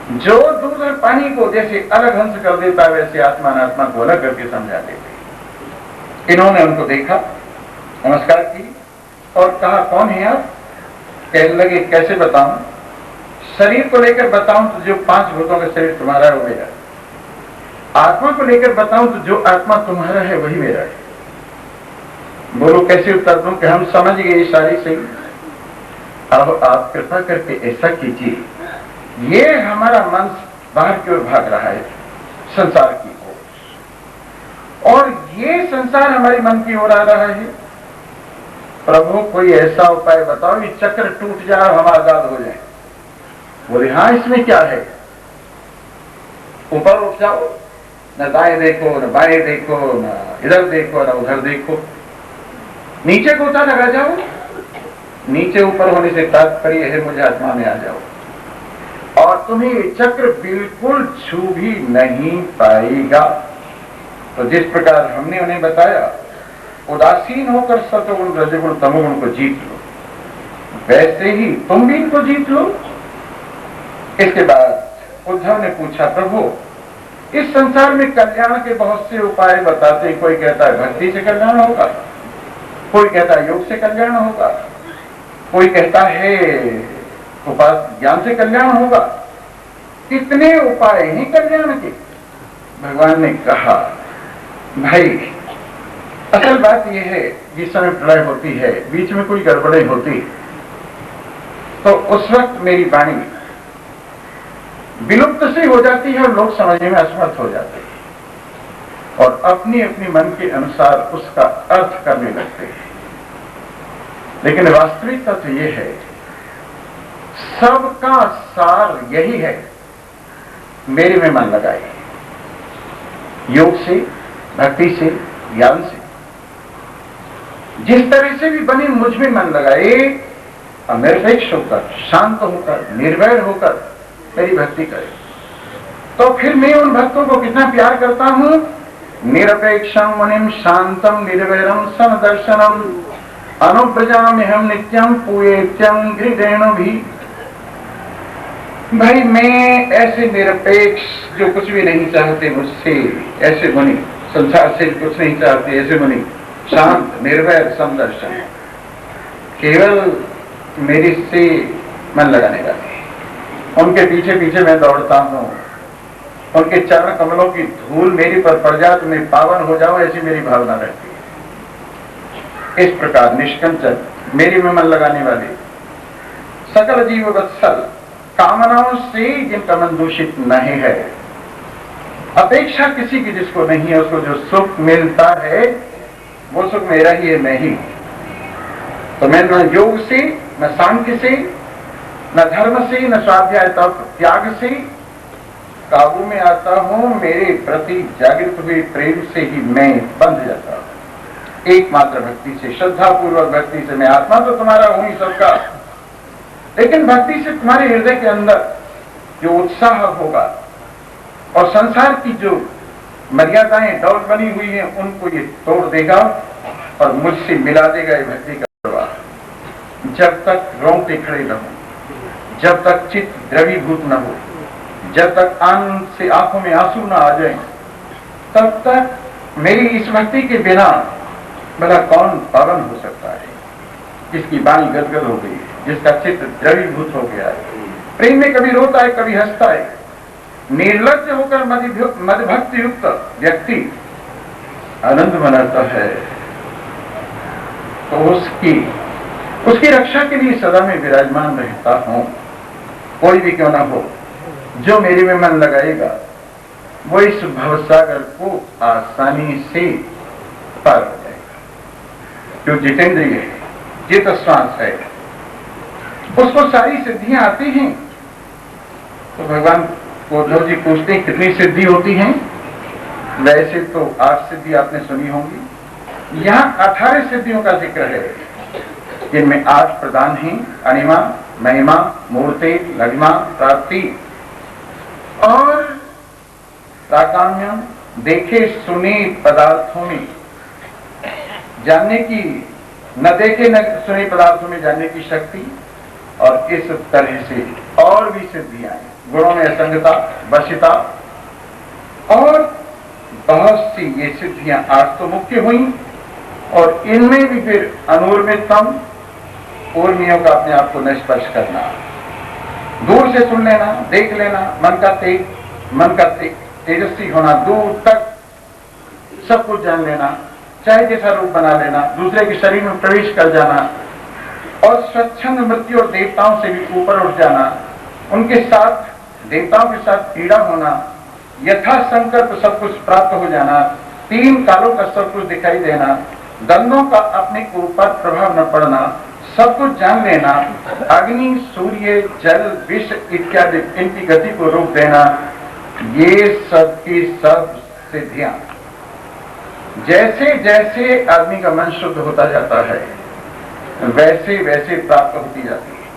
हैं। जो दूध और पानी को जैसे अलग हंस कर देता है वैसे आत्मा अनात्मा को अलग करके समझा देते। इन्होंने उनको देखा, नमस्कार की और कहा, कौन है आप? कहने लगे, कैसे बताऊं? शरीर को लेकर बताऊं तो जो 5 भूतों का शरीर तुम्हारा है वो मेरा, आत्मा को लेकर बताऊं तो जो आत्मा तुम्हारा है वही मेरा है। बोलो कैसे उत्तर दूं कि हम समझ गए इशारे से। अब आप कृपा करके ऐसा कीजिए, ये हमारा मन बाहर की ओर भाग रहा है संसार की ओर और ये संसार हमारे मन की ओर आ रहा है। प्रभु कोई ऐसा उपाय बताओ ये चक्र टूट जाए और हम आजाद हो जाए। बोले हाँ, इसमें क्या है? ऊपर उठ जाओ, न दाएं देखो न बाएं देखो, न इधर देखो न उधर देखो, नीचे गोता लगा जाओ। नीचे ऊपर होने से तात्पर्य है मुझे आत्मा में आ जाओ और तुम्हें चक्र बिल्कुल छू भी नहीं पाएगा। तो जिस प्रकार हमने उन्हें बताया, उदासीन होकर सतगुण रजगुण तमोगुण को जीत लो, वैसे ही तुम भी इनको जीत लो। इसके बाद उद्धव ने पूछा, प्रभु इस संसार में कल्याण के बहुत से उपाय बताते, कोई कहता है भक्ति से कल्याण होगा, कोई कहता है योग से कल्याण होगा, कोई कहता है उपास ज्ञान से कल्याण होगा। कितने उपाय हैं कल्याण के? भगवान ने कहा, भाई असल बात यह है, जिस समय प्रलय होती है बीच में कोई गड़बड़े होती तो उस वक्त मेरी वाणी विलुप्त सी हो जाती है और लोग समझने में असमर्थ हो जाते हैं और अपनी अपनी मन के अनुसार उसका अर्थ करने लगते हैं। लेकिन वास्तविक तथ्य यह है, सबका सार यही है, मेरे में मन लगाए, योग से, भक्ति से, ज्ञान से, जिस तरह से भी बने मुझ में मन लगाए, निरपेक्ष होकर, शांत होकर, निर्भय होकर मेरी भक्ति करे, तो फिर मैं उन भक्तों को कितना प्यार करता हूं। निरपेक्षम मुनिम शांतम निर्वैरम समदर्शनम अनुव्रजामि हम नित्यम पूयेत्यम गृहेणु भी। भाई मैं ऐसे निरपेक्ष जो कुछ भी नहीं चाहते मुझसे, ऐसे मुनि संसार से कुछ नहीं चाहते, ऐसे मुनि शांत निर्वैर समदर्शन, केवल मेरे से मन लगाने वाले, उनके पीछे पीछे मैं दौड़ता हूं, उनके चरण कमलों की धूल मेरी पर पड़ जाए तो मैं पावन हो जाऊं, ऐसी मेरी भावना रहती है। इस प्रकार निष्कंचन, मेरी में मन लगाने वाले, सकल जीव वत्सल, कामनाओं से जिनका मन दूषित नहीं है, अपेक्षा किसी की जिसको नहीं है, उसको जो सुख मिलता है वो सुख मेरा ही है, मैं ही। तो मैं न योग से, न सांख्य से, न धर्म से, न स्वाध्याय तप त्याग से काबू में आता हूं। मेरे प्रति जागृत हुए प्रेम से ही मैं बंध जाता हूं, एकमात्र भक्ति से, श्रद्धा पूर्वक भक्ति से। मैं आत्मा तो तुम्हारा हूं ही सबका, लेकिन भक्ति से तुम्हारे हृदय के अंदर जो उत्साह होगा और संसार की जो मर्यादाएं डौल बनी हुई हैं उनको ये तोड़ देगा और मुझसे मिला देगा ये भक्ति का प्रवाह। जब तक रोंगटे खड़े रहूं, जब तक चित्त द्रवीभूत न हो, जब तक आनंद से आंखों में आंसू न आ जाए, तब तक मेरी इस भक्ति के बिना भला कौन पावन हो सकता है? जिसकी वाणी गदगद हो गई, जिसका चित्त द्रवीभूत हो गया है, प्रेम में कभी रोता है कभी हंसता है, निर्लज्ज होकर मदभक्ति युक्त व्यक्ति आनंद मनाता है, तो उसकी रक्षा के लिए सदा में विराजमान रहता हूं। कोई भी क्यों ना हो, जो मेरे में मन लगाएगा वो इस भवसागर को आसानी से पार हो जाएगा। जो जितेंद्रिय है, जित श्वास है, उसको सारी सिद्धियां आती हैं। तो भगवान उद्धव जी पूछते हैं कितनी सिद्धि होती हैं? वैसे तो 8 सिद्धि आपने सुनी होंगी, यहाँ 18 सिद्धियों का जिक्र है, जिनमें 8 प्रधान हैं: अनिमा, महिमा, मूर्ति, लघिमा, प्राप्ति और प्राकाम्यम, देखे सुने पदार्थों में जानने की, न देखे न सुने पदार्थों में जानने की शक्ति, और इस तरह से और भी सिद्धियां हैं। गुणों में असंगता, वशिता और बहुत सी ये सिद्धियां 8 तो मुख्य हुई, और इनमें भी फिर अनुर्मितम उर्मियों का अपने आप को निष्पक्ष करना, दूर से सुन लेना, देख लेना, मन का तेजस्वी होना, दूर तक सब कुछ जान लेना, चाहे जैसा रूप बना लेना, दूसरे के शरीर में प्रवेश कर जाना, और स्वच्छंद मृत्यु और देवताओं से भी ऊपर उठ जाना, उनके साथ, देवताओं के साथ पीड़ा होना, यथा संकल्प सब कुछ प्राप्त हो जाना, 3 कालों का सब कुछ दिखाई देना, दंडों का अपने ऊपर प्रभाव न पड़ना, सब कुछ जान लेना, अग्नि, सूर्य, जल, विष इत्यादि इनकी गति को रोक देना, ये सब की सब सिद्धियां जैसे जैसे आदमी का मन शुद्ध होता जाता है वैसे वैसे प्राप्त होती जाती है।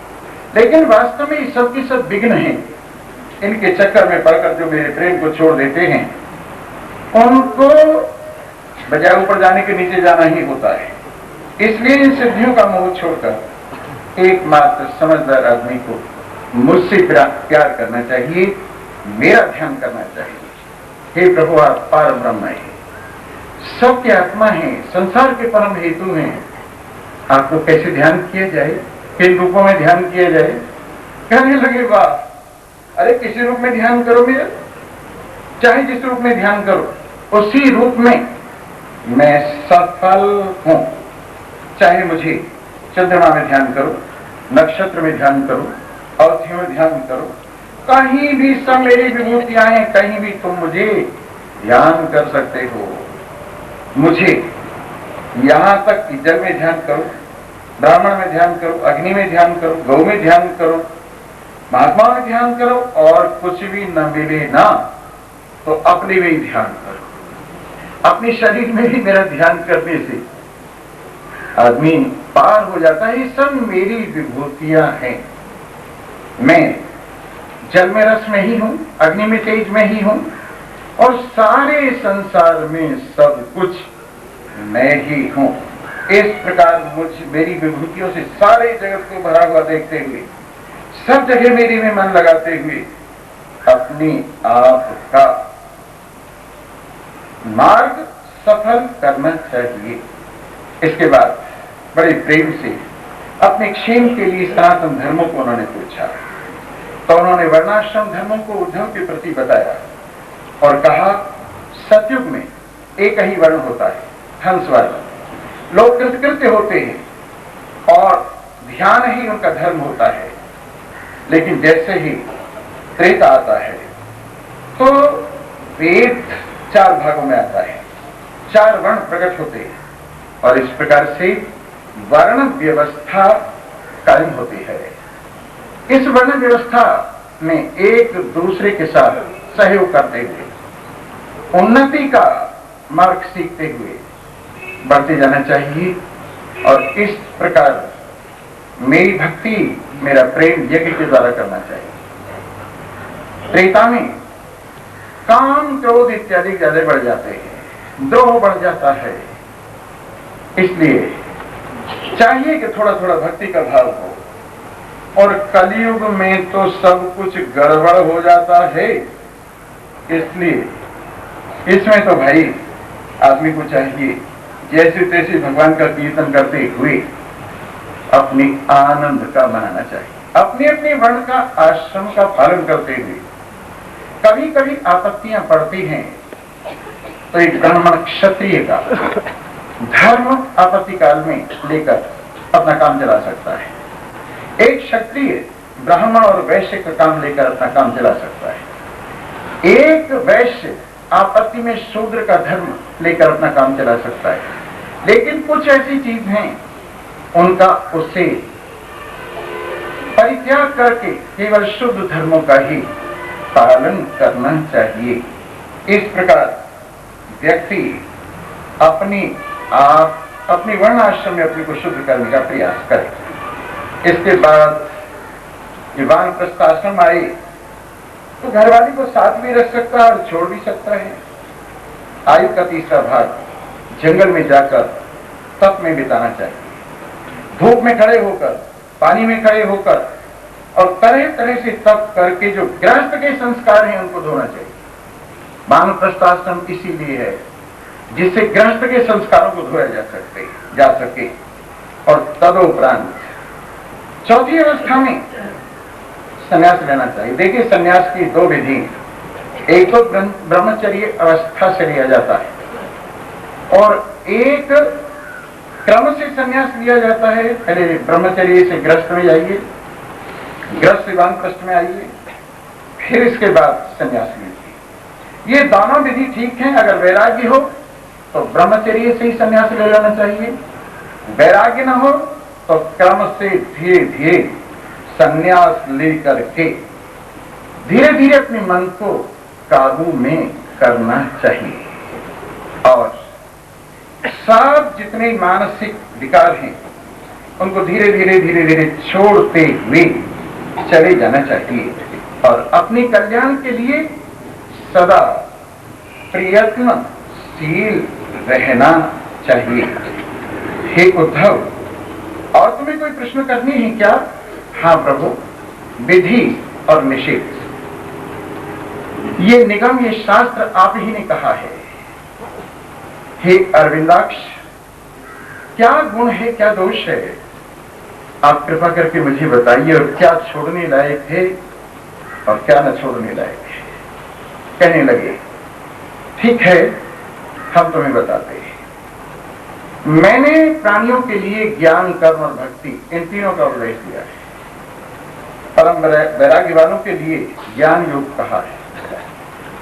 लेकिन वास्तव में ये सब की सब विघ्न हैं। इनके चक्कर में पड़कर जो मेरे प्रेम को छोड़ देते हैं, उनको बजाय ऊपर जाने के नीचे जाना ही होता है। इसलिए इन सिद्धियों का मोह छोड़कर एकमात्र समझदार आदमी को मुझसे प्यार करना चाहिए, मेरा ध्यान करना चाहिए। हे प्रभु, आप पार ब्रह्म है, सबके आत्मा है, संसार के परम हेतु हैं। आपको कैसे ध्यान किया जाए, किन रूपों में ध्यान किया जाए? कहने लगे, वाह, अरे किसी रूप में ध्यान करो मेरा, चाहे जिस रूप में ध्यान करो उसी रूप में मैं सफल हूं। चाहे मुझे चंद्रमा में ध्यान करो, नक्षत्र में ध्यान करो, अवधियों में ध्यान करो, कहीं भी सब मेरी विभूतियां हैं, कहीं भी तुम मुझे ध्यान कर सकते हो। मुझे यहां तक कि जल में ध्यान करो, ब्राह्मण में ध्यान करो, अग्नि में ध्यान करो, गौ में ध्यान करो, महात्मा में ध्यान करो, और कुछ भी न मिले ना तो अपने में ही ध्यान करो। अपने शरीर में ही मेरा ध्यान करने से आदमी पार हो जाता है। ये सब मेरी विभूतियां हैं। मैं जल में रस में ही हूं, अग्नि में तेज में ही हूं, और सारे संसार में सब कुछ मैं ही हूं। इस प्रकार मेरी विभूतियों से सारे जगत को भरा हुआ देखते हुए, सब जगह मेरी में मन लगाते हुए अपने आप का मार्ग सफल करना चाहिए। इसके बाद बड़े प्रेम से अपने क्षेम के लिए सनातन धर्मों को उन्होंने पूछा, तो उन्होंने वर्णाश्रम धर्मों को उद्धव के प्रति बताया और कहा, सतयुग में एक ही वर्ण होता है, हंस वर्ण। लोग कृतकृत्य होते हैं और ध्यान ही उनका धर्म होता है। लेकिन जैसे ही त्रेता आता है तो वेद 4 भागों में आता है, 4 वर्ण प्रकट होते हैं, और इस प्रकार से वर्ण व्यवस्था कायम होती है। इस वर्ण व्यवस्था में एक दूसरे के साथ सहयोग करते हुए उन्नति का मार्ग सीखते हुए बढ़ते जाना चाहिए। और इस प्रकार मेरी भक्ति, मेरा प्रेम यज्ञ के द्वारा करना चाहिए। त्रेता में काम, क्रोध इत्यादि ज्यादा बढ़ जाते हैं, द्रोह बढ़ जाता है। इसलिए चाहिए कि थोड़ा थोड़ा भक्ति का भाव हो। और कलयुग में तो सब कुछ गड़बड़ हो जाता है, इसलिए इसमें तो भाई आदमी को चाहिए जैसे तैसे भगवान का कीर्तन करते हुए अपनी आनंद का मनाना चाहिए। अपने अपने वर्ण का, आश्रम का पालन करते हुए कभी कभी आपत्तियां पड़ती हैं तो एक ब्राह्मण क्षत्रिय का धर्म आपत्ति काल में लेकर अपना काम चला सकता है। एक क्षत्रिय ब्राह्मण और वैश्य का काम लेकर अपना काम चला सकता है। एक वैश्य आपत्ति में शूद्र का धर्म लेकर अपना काम चला सकता है। लेकिन कुछ ऐसी चीज हैं उनका उससे परित्याग करके केवल शुद्ध धर्मों का ही पालन करना चाहिए। इस प्रकार व्यक्ति अपनी वर्ण आश्रम में अपने को शुद्ध करने का प्रयास करे। इसके बाद वानप्रस्थ आश्रम आए तो घरवाली को साथ भी रख सकता है और छोड़ भी सकता है। आयु का तीसरा भाग जंगल में जाकर तप में बिताना चाहिए। धूप में खड़े होकर, पानी में खड़े होकर और तरह तरह से तप करके जो गृहस्थ के संस्कार हैं उनको धोना चाहिए। वानप्रस्थ आश्रम इसीलिए है जिससे गृहस्थ के संस्कारों को धोया जा सके। और तदोपरांत चौथी अवस्था में संन्यास लेना चाहिए। देखिए, संन्यास की दो विधि, एक तो ब्रह्मचर्य अवस्था से लिया जाता है और एक क्रम से संन्यास लिया जाता है। पहले ब्रह्मचर्य से गृहस्थ में जाइए, गृहस्थ से वानप्रस्थ में आइए, फिर इसके बाद संन्यास लीजिए। ये दोनों विधि ठीक है। अगर वैराग्य हो तो ब्रह्मचर्य से ही संन्यास ले लेना चाहिए, वैराग्य न हो तो क्रम से धीरे धीरे संन्यास लेकर के धीरे धीरे अपने मन को काबू में करना चाहिए। और सब जितने मानसिक विकार हैं उनको धीरे धीरे छोड़ते हुए चले जाना चाहिए और अपने कल्याण के लिए सदा प्रयत्नशील रहना चाहिए। हे उद्धव, और तुम्हें कोई प्रश्न करनी है क्या? हाँ प्रभु, विधि और निषेध, ये निगम, ये शास्त्र आप ही ने कहा है। हे अरविंदाक्ष, क्या गुण है, क्या दोष है? आप कृपा करके मुझे बताइए, और क्या छोड़ने लायक है और क्या न छोड़ने लायक है। कहने लगे, ठीक है, हम तुम्हें बताते हैं। मैंने प्राणियों के लिए ज्ञान, कर्म और भक्ति, इन तीनों का उपदेश दिया है। परम वैराग्यवानों के लिए ज्ञान योग कहा है,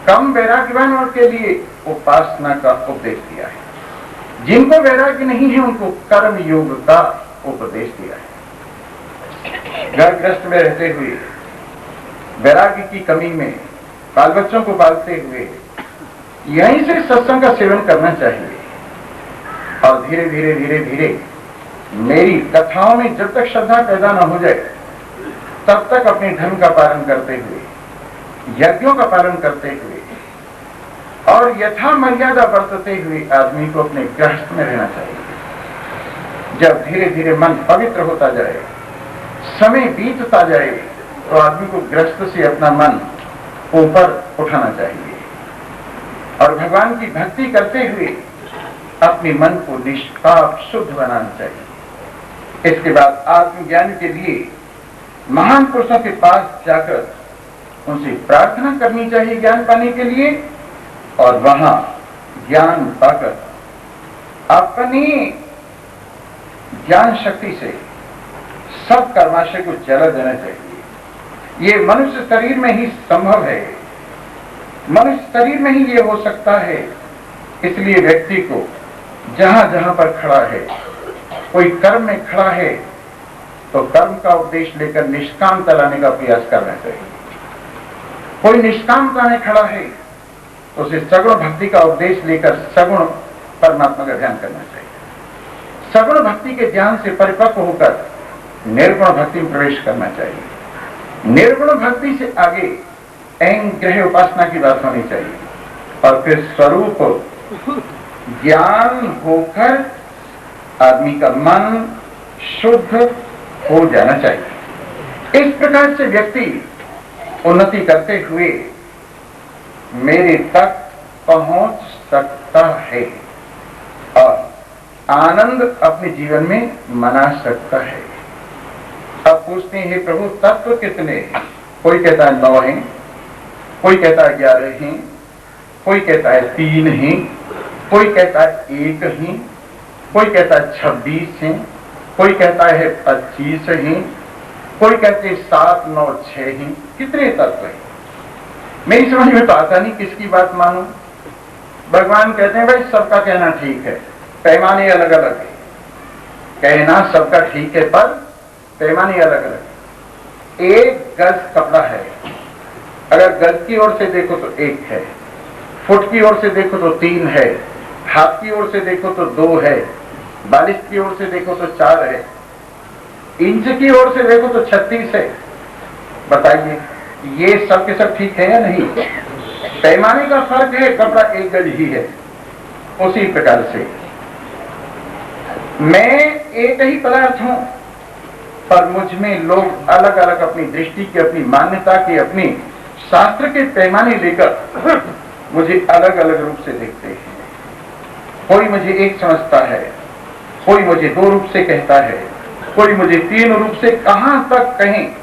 कम वैराग्यवानों के लिए उपासना का उपदेश दिया है, जिनको वैराग्य नहीं है उनको कर्म योग का उपदेश दिया है। घर गृहस्थ में रहते हुए, वैराग्य की कमी में बाल बच्चों को पालते हुए यहीं से सत्संग का सेवन करना चाहिए और धीरे धीरे मेरी कथाओं में जब तक श्रद्धा पैदा न हो जाए तब तक अपने धर्म का पालन करते हुए, यज्ञों का पालन करते हुए और यथा मर्यादा बरतते हुए आदमी को अपने गृहस्थ में रहना चाहिए। जब धीरे धीरे मन पवित्र होता जाए, समय बीतता जाए, तो आदमी को गृहस्थ से अपना मन ऊपर उठाना चाहिए और भगवान की भक्ति करते हुए अपने मन को निष्पाप शुद्ध बनाना चाहिए। इसके बाद आत्मज्ञान के लिए महान पुरुषों के पास जाकर उनसे प्रार्थना करनी चाहिए ज्ञान पाने के लिए, और वहां ज्ञान पाकर अपनी ज्ञान शक्ति से सब कर्माशय को जला देना चाहिए। ये मनुष्य शरीर में ही संभव है, मनुष्य शरीर में ही ये हो सकता है। इसलिए व्यक्ति को जहां जहां पर खड़ा है, कोई कर्म में खड़ा है तो कर्म का उपदेश लेकर निष्कामता लाने का प्रयास करना चाहिए। कोई निष्कामता में खड़ा है तो उसे सगुण भक्ति का उपदेश लेकर सगुण परमात्मा का ध्यान करना चाहिए। सगुण भक्ति के ध्यान से परिपक्व होकर निर्गुण भक्ति में प्रवेश करना चाहिए। निर्गुण भक्ति से आगे अहं ग्रह उपासना की बात होनी चाहिए और फिर स्वरूप ज्ञान होकर आदमी का मन शुद्ध हो जाना चाहिए। इस प्रकार से व्यक्ति उन्नति करते हुए मेरे तक पहुंच सकता है और आनंद अपने जीवन में मना सकता है। अब पूछते हैं प्रभु तत्व कितने हैं? कोई कहता है 9 हैं, कोई कहता है 11 हैं, कोई कहता है 3 हैं, कोई कहता है 1 हैं, कोई कहता है 26 हैं, कोई कहता है 25 हैं, कोई कहते हैं 7, 9, 6 हैं। कितने तत्व हैं? मेरी समझ में तो आता नहीं किसकी बात मानूं। भगवान कहते हैं भाई सबका कहना ठीक है, पैमाने अलग अलग है। कहना सबका ठीक है पर पैमाने अलग अलग है। 1 गज कपड़ा है, अगर गज की ओर से देखो तो 1 है, फुट की ओर से देखो तो 3 है, हाथ की ओर से देखो तो 2 है, बालिश की ओर से देखो तो 4 है, इंच की ओर से देखो तो 36 है। बताइए ये सब के सब ठीक है या नहीं? पैमाने का फर्क है, कपड़ा 1 गज ही है। उसी प्रकार से मैं एक ही पदार्थ हूं, पर मुझ में लोग अलग अलग अपनी दृष्टि की, अपनी मान्यता की, अपनी शास्त्र के पैमाने लेकर मुझे अलग अलग रूप से देखते हैं। कोई मुझे 1 समझता है, कोई मुझे 2 रूप से कहता है, कोई मुझे 3 रूप से, कहां तक कहें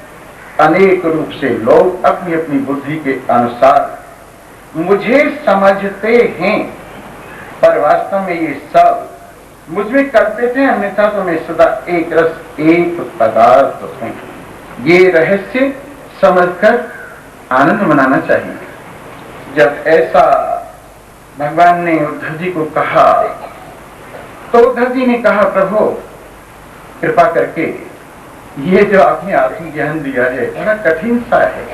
अनेक रूप से लोग अपनी अपनी बुद्धि के अनुसार मुझे समझते हैं, पर वास्तव में ये सब मुझ में करते थे, अन्यथा तो मैं सदा एक रस, एक पदार्थ हूं। ये रहस्य समझकर आनंद मनाना चाहिए। जब ऐसा भगवान ने उद्धव जी को कहा तो उद्धव जी ने कहा, प्रभु कृपा करके ये जो आपने आत्मज्ञान दिया है बड़ा कठिन सा है,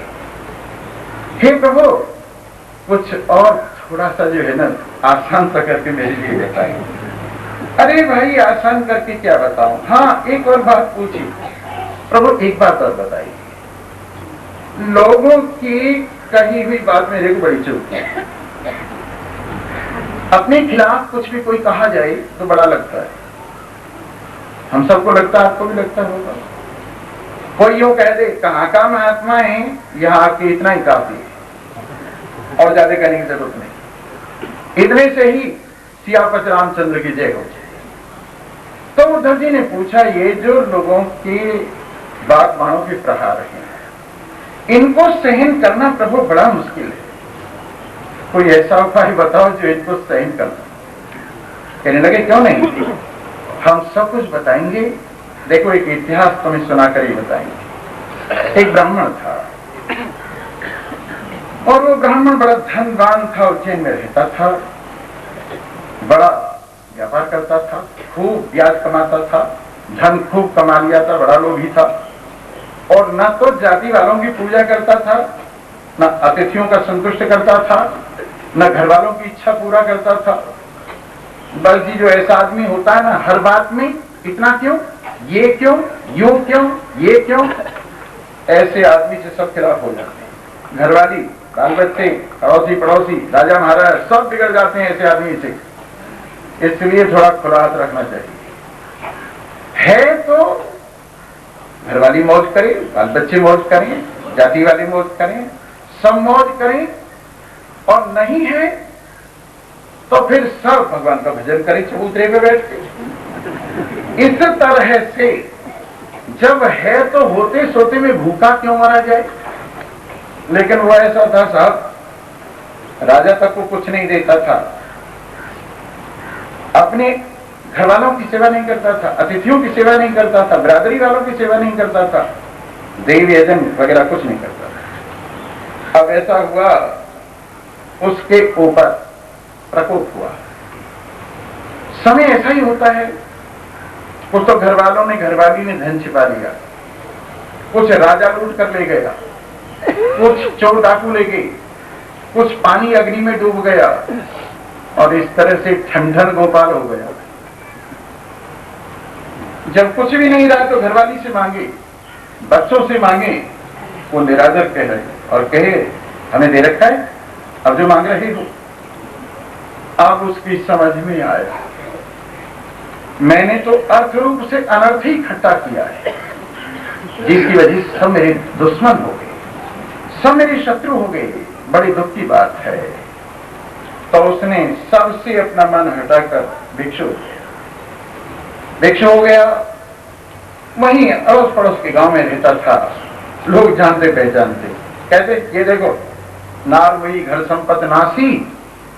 हे प्रभु कुछ और थोड़ा सा जो है ना आसान सा करके मेरे लिए बताइए। अरे भाई आसान करके क्या बताऊं? हाँ एक और बात पूछी, प्रभु एक बात और बताइए। लोगों की कही हुई बात मेरे को बड़ी चुभती है। अपने खिलाफ कुछ भी कोई कहा जाए तो बड़ा लगता है, हम सबको लगता है, आपको भी लगता होगा। कोई यूं कह दे कहाँ का महात्मा है, यहाँ आके इतना ही काफी है और ज्यादा कहने की जरूरत नहीं, इतने से ही सियापत रामचंद्र की जय हो जाए। तो उद्धव जी ने पूछा, ये जो लोगों की बात मानो के प्रहार हैं, इनको सहन करना प्रभु बड़ा मुश्किल है, कोई ऐसा उपाय बताओ जो इनको सहन कर। कहने लगे क्यों नहीं, हम सब कुछ बताएंगे। देखो एक इतिहास तुम्हें सुनाकर ही बताएंगे। एक ब्राह्मण था और वो ब्राह्मण बड़ा धनवान था, उज्जैन में रहता था, बड़ा व्यापार करता था, खूब ब्याज कमाता था, धन खूब कमा लिया था, बड़ा लोभी था और न तो जाति वालों की पूजा करता था, न अतिथियों का संतुष्ट करता था, न घर वालों की इच्छा पूरा करता था। बल्कि जो ऐसा आदमी होता है ना हर बात में इतना क्यों, ये क्यों, यूं क्यों, ये क्यों, ऐसे आदमी से सब खिलाफ हो जाते हैं। घरवाली, बाल बच्चे, अड़ोसी पड़ोसी, राजा महाराज सब बिगड़ जाते हैं ऐसे आदमी से। इसलिए थोड़ा खुला हाथ रखना चाहिए। है तो घरवाली मौज करे, बाल बच्चे मौज करें, जाति वाले मौज करें, सब मौज करें, और नहीं है तो फिर सब भगवान का भजन करें चबूतरे पे बैठ के। इस तरह से जब है तो होते सोते में भूखा क्यों मारा जाए। लेकिन वो ऐसा था साहब, राजा तक को कुछ नहीं देता था, अपने घर वालों की सेवा नहीं करता था, अतिथियों की सेवा नहीं करता था, बिरादरी वालों की सेवा नहीं करता था, देवी यजन वगैरह कुछ नहीं करता था। अब ऐसा हुआ उसके ऊपर प्रकोप हुआ। समय ऐसा ही होता है, कुछ तो घर वालों ने, घरवाली ने धन छिपा लिया, कुछ राजा लूट कर ले गया, कुछ चोर डाकू ले गए, कुछ पानी अग्नि में डूब गया और इस तरह से ठंडन गोपाल हो गया। जब कुछ भी नहीं रहा तो घरवाली से मांगे, बच्चों से मांगे, वो निरादर कह रहे और कहे हमें दे रखा है, अब जो मांग रहे हो। अब उसकी समझ में आया मैंने तो अर्थ रूप से अनर्थ ही इकट्ठा किया है, जिसकी वजह से सब मेरे दुश्मन हो गए, सब मेरे शत्रु हो गए, बड़ी दुख की बात है। तो उसने सबसे अपना मन हटाकर भिक्षु हो गया। वहीं अड़ोस पड़ोस के गांव में रहता था, लोग जानते पहचानते, कहते ये देखो नार वही घर संपत नासी,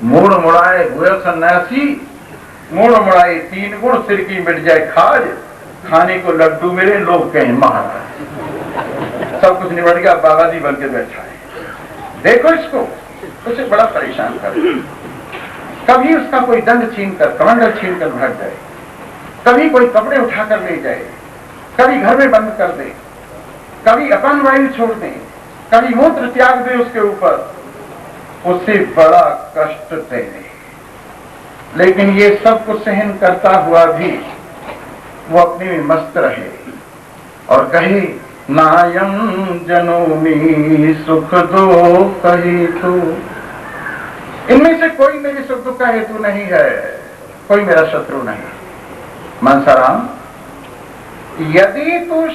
मूड़ मुड़ाए हुए सन्यासी, मूड़ मुड़ाए 3 गुण, सिर की मिट जाए खाज, खाने को लड्डू मिले लोग कहें महाराज। सब कुछ निबट गया, बाबा जी बन के बैठा है। देखो इसको, उसे बड़ा परेशान कर, कभी उसका कोई दंड छीनकर, कमंडल छीनकर भाग जाए, कभी कोई कपड़े उठाकर ले जाए, कभी घर में बंद कर दे, कभी अपान वायु छोड़ दे, कभी मूत्र त्याग दे उसके ऊपर, उसे बड़ा कष्ट दे। लेकिन ये सब कुछ सहन करता हुआ भी वो अपने में मस्त रहे और कहे नायम जनोमी सुख दो कही तू, इनमें से कोई मेरे सुख दुख का हेतु नहीं है, कोई मेरा शत्रु नहीं। मनसाराम, यदि तू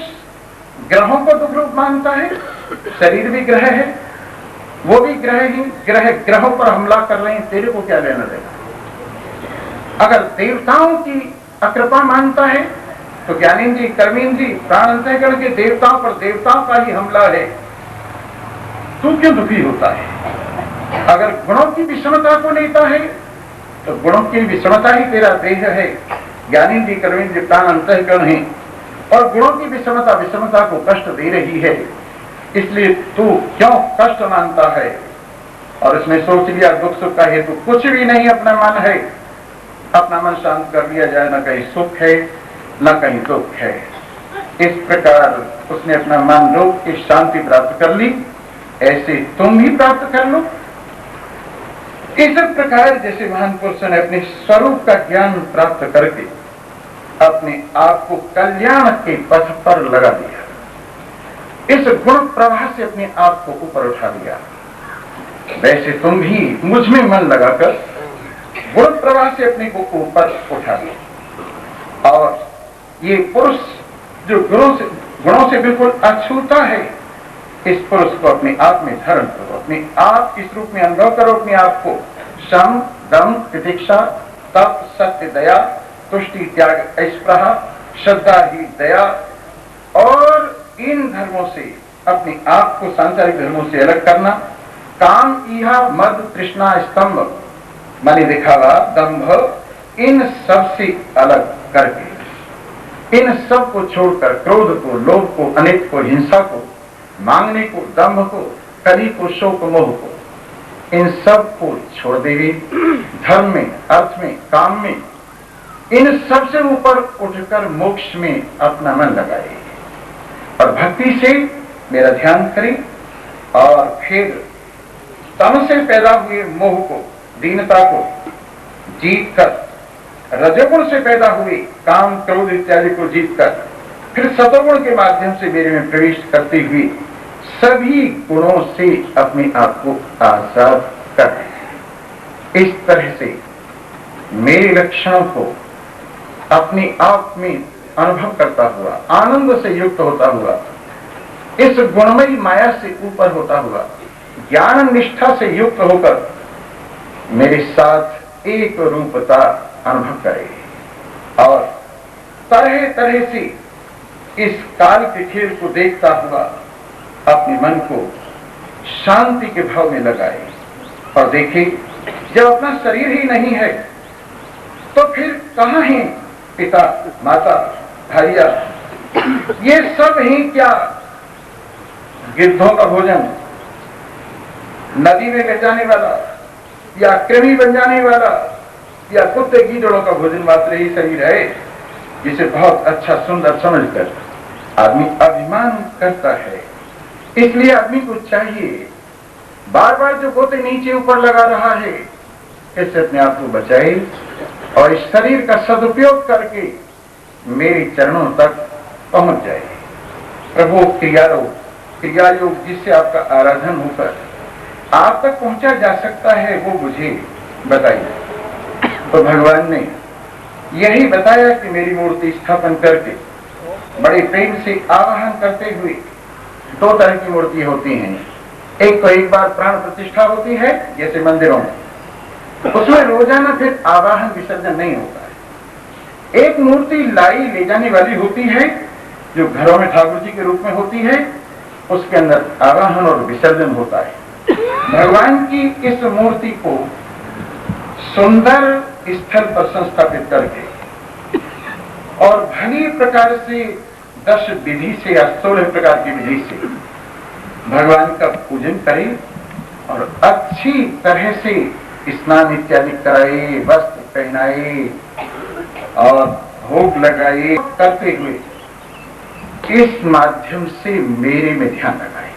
ग्रहों को दुख रूप मानता है, शरीर भी ग्रह है, वो भी ग्रह ही ग्रहों पर हमला कर रहे हैं, तेरे को क्या लेना देना। अगर देवताओं की अकृपा मानता है तो ज्ञानेंद्री, कर्मेंद्री, प्राण अंतःकरण के देवताओं पर देवताओं का ही हमला है, तू क्यों दुखी होता है। अगर गुणों की विषमता को लेता है तो गुणों की विषमता ही तेरा देह है, ज्ञानेंद्री, कर्मेंद्री, प्राण अंतःकरण है, और गुणों की विषमता को कष्ट दे रही है, इसलिए तू क्यों कष्ट मानता है। और उसने सोच लिया दुख सुख का हेतु कुछ भी नहीं, अपना मन है, अपना मन शांत कर लिया जाए, न कहीं सुख है न कहीं दुख है। इस प्रकार उसने अपना मन रोक के शांति प्राप्त कर ली। ऐसे तुम भी प्राप्त कर लो। इस प्रकार जैसे महान पुरुष ने अपने स्वरूप का ज्ञान प्राप्त करके अपने आप को कल्याण के पथ पर लगा दिया, इस गुण प्रवाह से अपने आप को ऊपर उठा लिया, वैसे तुम भी मुझ में मन लगाकर गुण प्रवाह से अपने को ऊपर उठा लिया। और ये पुरुष जो गुणों से बिल्कुल अछूता है, इस पुरुष को अपने आप में धारण करो, अपने आप इस रूप में अनुभव करो अपने आप को। शम, दम, तितिक्षा, तप, सत्य, दया, तुष्टि, त्याग, ऐस्पृहा, श्रद्धा ही दया, और इन धर्मों से अपने आप को सांसारिक धर्मों से अलग करना। काम, ईहा, मद, तृष्णा, स्तंभ माने दिखावा, दंभ, इन सब से अलग करके, इन सब को छोड़कर क्रोध को, लोभ को, अनित को, हिंसा को, मांगने को, दंभ को, कली को, शोक, मोह को, इन सब को छोड़ देवी धर्म में, अर्थ में, काम में, इन सब से ऊपर उठकर मोक्ष में अपना मन लगाए और भक्ति से मेरा ध्यान करें। और फिर तम से पैदा हुए मोह को, दीनता को जीत कर, रजोगुण से पैदा हुए काम, क्रोध इत्यादि को जीत कर, फिर सतोगुण के माध्यम से मेरे में प्रवेश करते हुए सभी गुणों से अपने आप को आजाद कर, इस तरह से मेरे लक्षणों को अपने आप में अनुभव करता हुआ, आनंद से युक्त होता हुआ, इस गुणमयी माया से ऊपर होता हुआ, ज्ञान निष्ठा से युक्त होकर मेरे साथ एक रूपता अनुभव करे और तरह तरह से इस काल के खेल को देखता हुआ अपने मन को शांति के भाव में लगाए। और देखे जब अपना शरीर ही नहीं है तो फिर कहाँ है पिता, माता, भाइया, ये सब ही क्या गिद्धों का भोजन, नदी में ले जाने वाला या कृमि बन जाने वाला या कुत्ते गीदड़ों का भोजन मात्र ही शरीर है, जिसे बहुत अच्छा सुंदर समझकर आदमी अभिमान करता है। इसलिए आदमी को चाहिए बार बार जो गोते नीचे ऊपर लगा रहा है, इससे अपने आप को बचाए और इस शरीर का सदुपयोग करके मेरे चरणों तक पहुंच जाए। प्रभु क्रिया योग जिससे आपका आराधन होकर आप तक पहुंचा जा सकता है, वो मुझे बताइए। तो भगवान ने यही बताया कि मेरी मूर्ति स्थापन करके बड़े प्रेम से आवाहन करते हुए 2 तरह की मूर्ति होती हैं। एक तो एक बार प्राण प्रतिष्ठा होती है जैसे मंदिरों में, उसमें रोजाना फिर आवाहन विसर्जन नहीं होता है। एक मूर्ति लाई ले जाने वाली होती है जो घरों में ठाकुर जी के रूप में होती है, उसके अंदर आवाहन और विसर्जन होता है। भगवान की इस मूर्ति को सुंदर स्थल पर संस्थापित करके और भली प्रकार से 10 विधि से या 16 प्रकार की विधि से भगवान का पूजन करें और अच्छी तरह से स्नान इत्यादि कराए, वस्त्र पहनाए और भोग लगाए करते हुए इस माध्यम से मेरे में ध्यान लगाए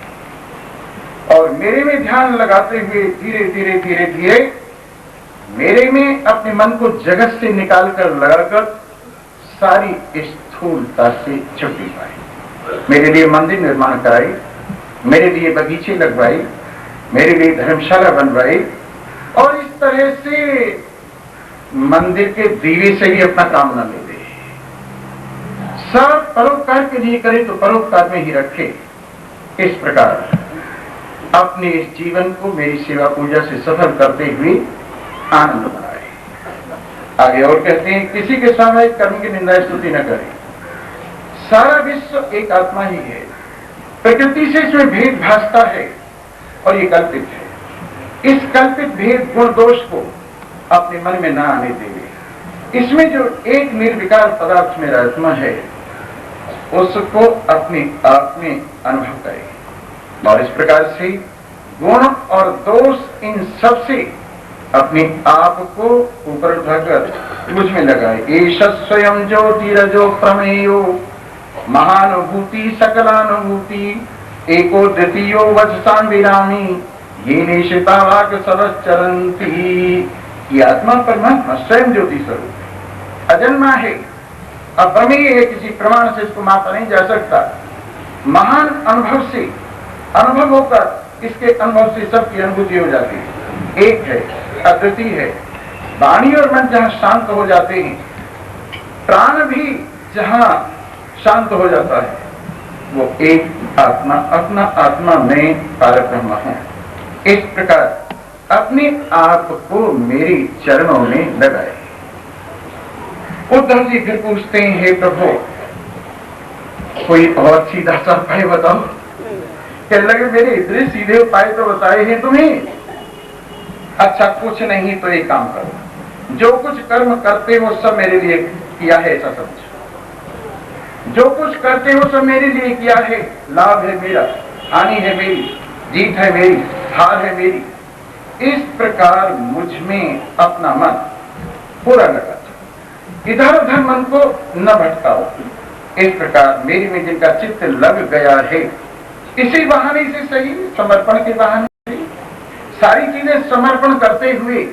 और मेरे में ध्यान लगाते हुए धीरे धीरे धीरे धीरे मेरे में अपने मन को जगत से निकालकर लगाकर सारी स्थूलता से छुट्टी पाए। मेरे लिए मंदिर निर्माण कराए, मेरे लिए बगीचे लगवाए, मेरे लिए धर्मशाला बनवाए और इस तरह से मंदिर के दीवे से भी अपना काम न ले दे। सब परोपकार के लिए करे तो परोपकार में ही रखे। इस प्रकार अपने इस जीवन को मेरी सेवा पूजा से सफल करते हुए आनंद मनाए। आगे और कहते हैं, किसी के सामूहिक कर्म की निंदा स्तुति न करें। सारा विश्व एक आत्मा ही है, प्रकृति से इसमें भेद भासता है और ये कल्पित है। इस कल्पित भेद गुण दोष को अपने मन में ना आने देवे। इसमें जो एक निर्विकार पदार्थ मेरा आत्मा है उसको अपने आप में अनुभव करें और इस प्रकार से गुण और दोष इन सब से अपने आप को ऊपर उठाकर मुझ में लगाए। एष स्वयं ज्योतिरजो प्रमेयो महानुभूति सकलानुभूति एको द्वितीयो वचसां विरामी ये निशिता वाक सरश्चरन्ति। ये आत्मा परमात्मा स्वयं ज्योति स्वरूप अजन्मा है, अप्रमेय है, किसी प्रमाण से इसको मापा नहीं जा सकता। महान अनुभव से अनुभव होकर इसके अनुभव से सबकी अनुभूति हो जाती है। एक है, अद्वितीय है। वाणी और मन जहां शांत हो जाते हैं, प्राण भी जहां शांत हो जाता है, वो एक आत्मा अपना आत्मा में पारब्रह्म है। इस प्रकार अपने आप को मेरे चरणों में लगाए। उद्धव जी फिर पूछते हैं, हे प्रभु कोई और सीधा सा उपाय बताओ। कहने लगे, मेरे इतने सीधे उपाय तो बताए हैं तुम्हें। अच्छा कुछ नहीं तो एक काम करो, जो कुछ कर्म करते हो सब मेरे लिए किया है ऐसा समझो। जो कुछ करते हो सब मेरे लिए किया है। लाभ है मेरा, हानि है मेरी, जीत है मेरी, हार है मेरी। इस प्रकार मुझ में अपना मन पूरा लगा, इधर उधर मन को न भटकाओ। इस प्रकार मेरे में जिनका चित्त लग गया है, इसी बहाने से सही, समर्पण के बहाने से सारी चीजें समर्पण करते हुए,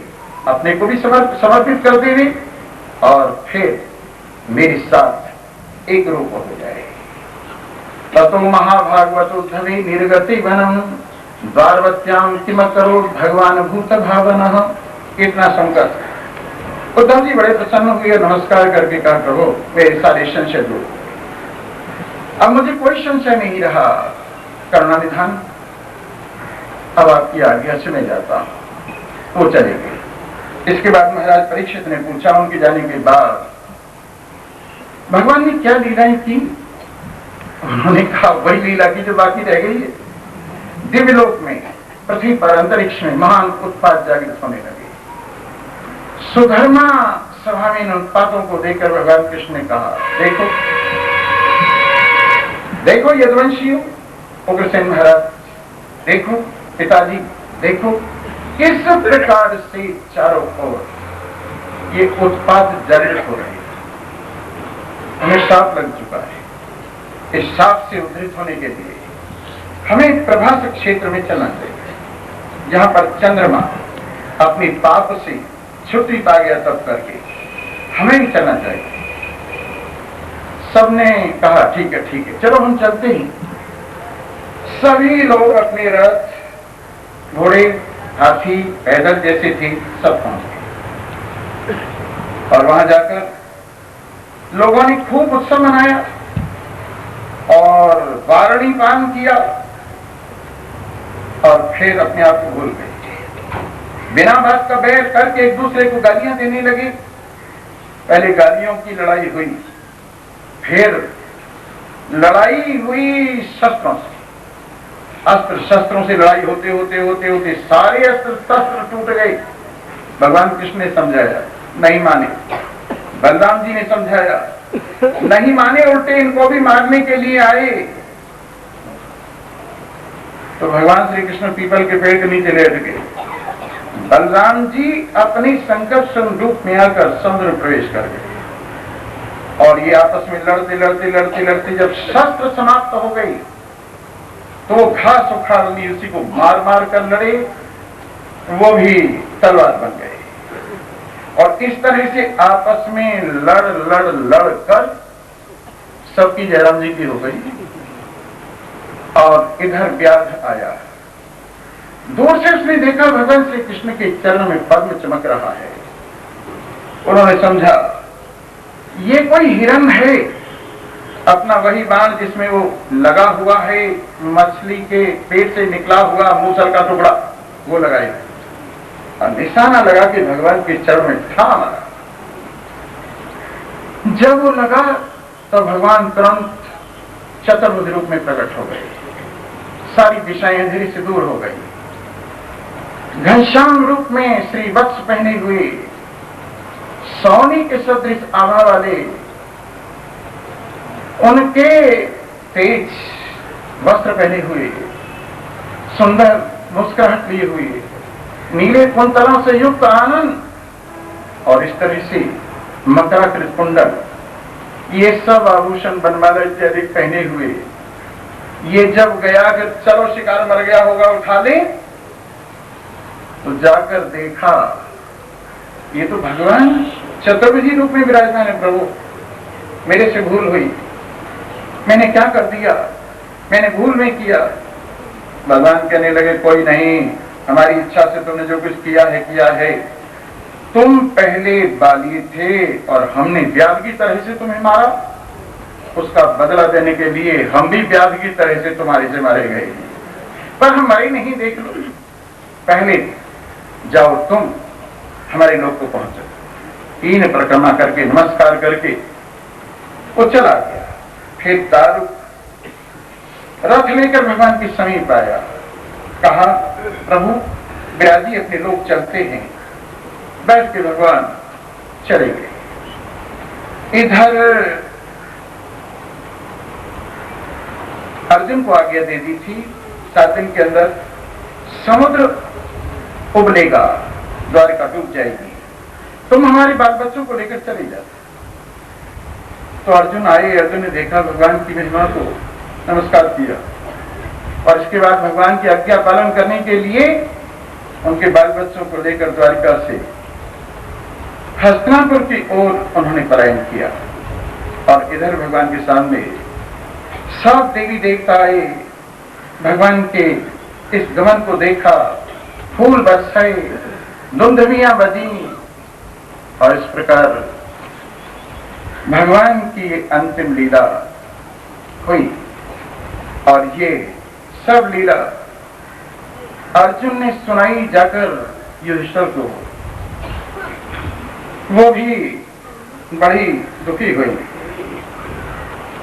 अपने को भी समर्पित करते हुए और फिर मेरे साथ एक रूप हो जाए। ततो महाभागवतो धवे निर्गति वनम द्वारवत्याम किम करो भगवान भूत भावनः। कितना संकट। उद्धव जी बड़े प्रसन्न हुए, नमस्कार करके कहा, प्रभु मेरे सारे संशय दूर, अब मुझे कोई संशय नहीं रहा। करुणा निधान, अब आपकी आज्ञा से मैं जाता हूं। वो चले गए। इसके बाद महाराज परीक्षित ने पूछा, उनके जाने के बाद भगवान ने क्या लीलाएं की? उन्होंने कहा, वही लीला की जो बाकी रह गई है। दिव्यलोक में, पृथ्वी पर, अंतरिक्ष में महान उत्पात जागृत होने लगे। सुधर्मा सभा में इन उत्पातों को देखकर भगवान कृष्ण ने कहा, देखो देखो यदुवंशियों, उग्रसेन महाराज, देखो पिताजी, देखो किस प्रकार से चारों ओर ये उत्पात जागृत हो रहे हैं। हमें शाप लग चुका है। इस शाप से उद्धृत होने के लिए हमें प्रभास क्षेत्र में चलना चाहिए, जहां पर चंद्रमा अपनी पाप से छुट्टी पा गया, तब करके हमें भी चलना चाहिए। सबने कहा, ठीक है चलो हम चलते हैं। सभी लोग अपने रथ, घोड़े, हाथी, पैदल जैसे थे सब पहुंच गए और वहां जाकर लोगों ने खूब उत्सव मनाया और वारणी पान किया और फिर अपने आप को भूल गए। बिना बात का बैर करके एक दूसरे को गालियां देने लगे। पहले गालियों की लड़ाई हुई, फिर लड़ाई हुई शस्त्रों से। अस्त्र शस्त्रों से लड़ाई होते होते होते होते सारे अस्त्र शस्त्र टूट गए। भगवान कृष्ण ने समझाया, नहीं माने। बलराम जी ने समझाया, नहीं माने, उल्टे इनको भी मारने के लिए आए। तो भगवान श्री कृष्ण पीपल के पेड़ के नीचे लेट गए। बलराम जी अपनी संकट स्वरूप में आकर समुद्र में प्रवेश कर गए और ये आपस में लड़ते लड़ते लड़ते लड़ते जब शस्त्र समाप्त हो गई तो घास उखाड़ ली, उसी को मार मार कर लड़े, वो भी तलवार बन गए। और इस तरह से आपस में लड़ लड़ लड़ कर सबकी जयराम जी की हो गई। और इधर व्याध आया। दूर से उसने देखा भगवान श्री कृष्ण के चरणों में पद्म चमक रहा है। उन्होंने समझा ये कोई हिरण है, अपना वही बाण जिसमें वो लगा हुआ है, मछली के पेट से निकला हुआ मूसल का टुकड़ा, वो लगाए और निशाना लगा के भगवान के चरण में ठा मारा। जब वो लगा तो भगवान तुरंत चतुर्भुज रूप में प्रकट हो गए। सारी दिशाएं अंधेरी से दूर हो गई। घनश्याम रूप में श्री वत्स पहने हुए, सोने के सदृश आभा वाले, उनके तेज वस्त्र पहने हुए, सुंदर मुस्कुराहट लिए हुए, नीले कुंतलों से युक्त आनंद और इस तरह से मकराकृत कुंडल, ये सब आभूषण बनमाला इत्यादि पहने हुए, ये जब गया कि चलो शिकार मर गया होगा उठा ले, तो जाकर देखा ये तो भगवान चतुर्भुजी रूप में विराजमान है। प्रभु मेरे से भूल हुई, मैंने क्या कर दिया, मैंने भूल में किया। भगवान कहने लगे कोई नहीं, हमारी इच्छा से तुमने जो कुछ किया है। तुम पहले बाली थे और हमने व्याध की तरह से तुम्हें मारा, उसका बदला देने के लिए हम भी व्याध की तरह से तुम्हारे से मारे गए, पर हम मरे नहीं। देख लो, पहले जाओ तुम हमारे लोग को पहुंचो। 3 परिक्रमा करके नमस्कार करके वो चला गया। फिर दारू रथ लेकर भगवान के समीप आया, कहा प्रभु विराजी अपने लोग चलते हैं। बैठ के भगवान चले गए। इधर अर्जुन को आज्ञा दे दी थी 7 दिन के अंदर समुद्र उबलेगा, द्वारका डूब जाएगी, तुम हमारे बाल बच्चों को लेकर चले जाते। तो अर्जुन आए, अर्जुन ने देखा भगवान की महिमा को, नमस्कार किया और इसके बाद भगवान की आज्ञा पालन करने के लिए उनके बाल बच्चों को लेकर द्वारका से हस्तिनापुर की ओर उन्होंने पलायन किया। और इधर भगवान के सामने सब देवी देवता आए, भगवान के इस गमन को देखा, फूल बरसाए, धुंधमियां बजी और इस प्रकार भगवान की अंतिम लीला हुई। और ये सब लीला अर्जुन ने सुनाई जाकर युधिष्ठिर को, वो भी बड़ी दुखी हुई।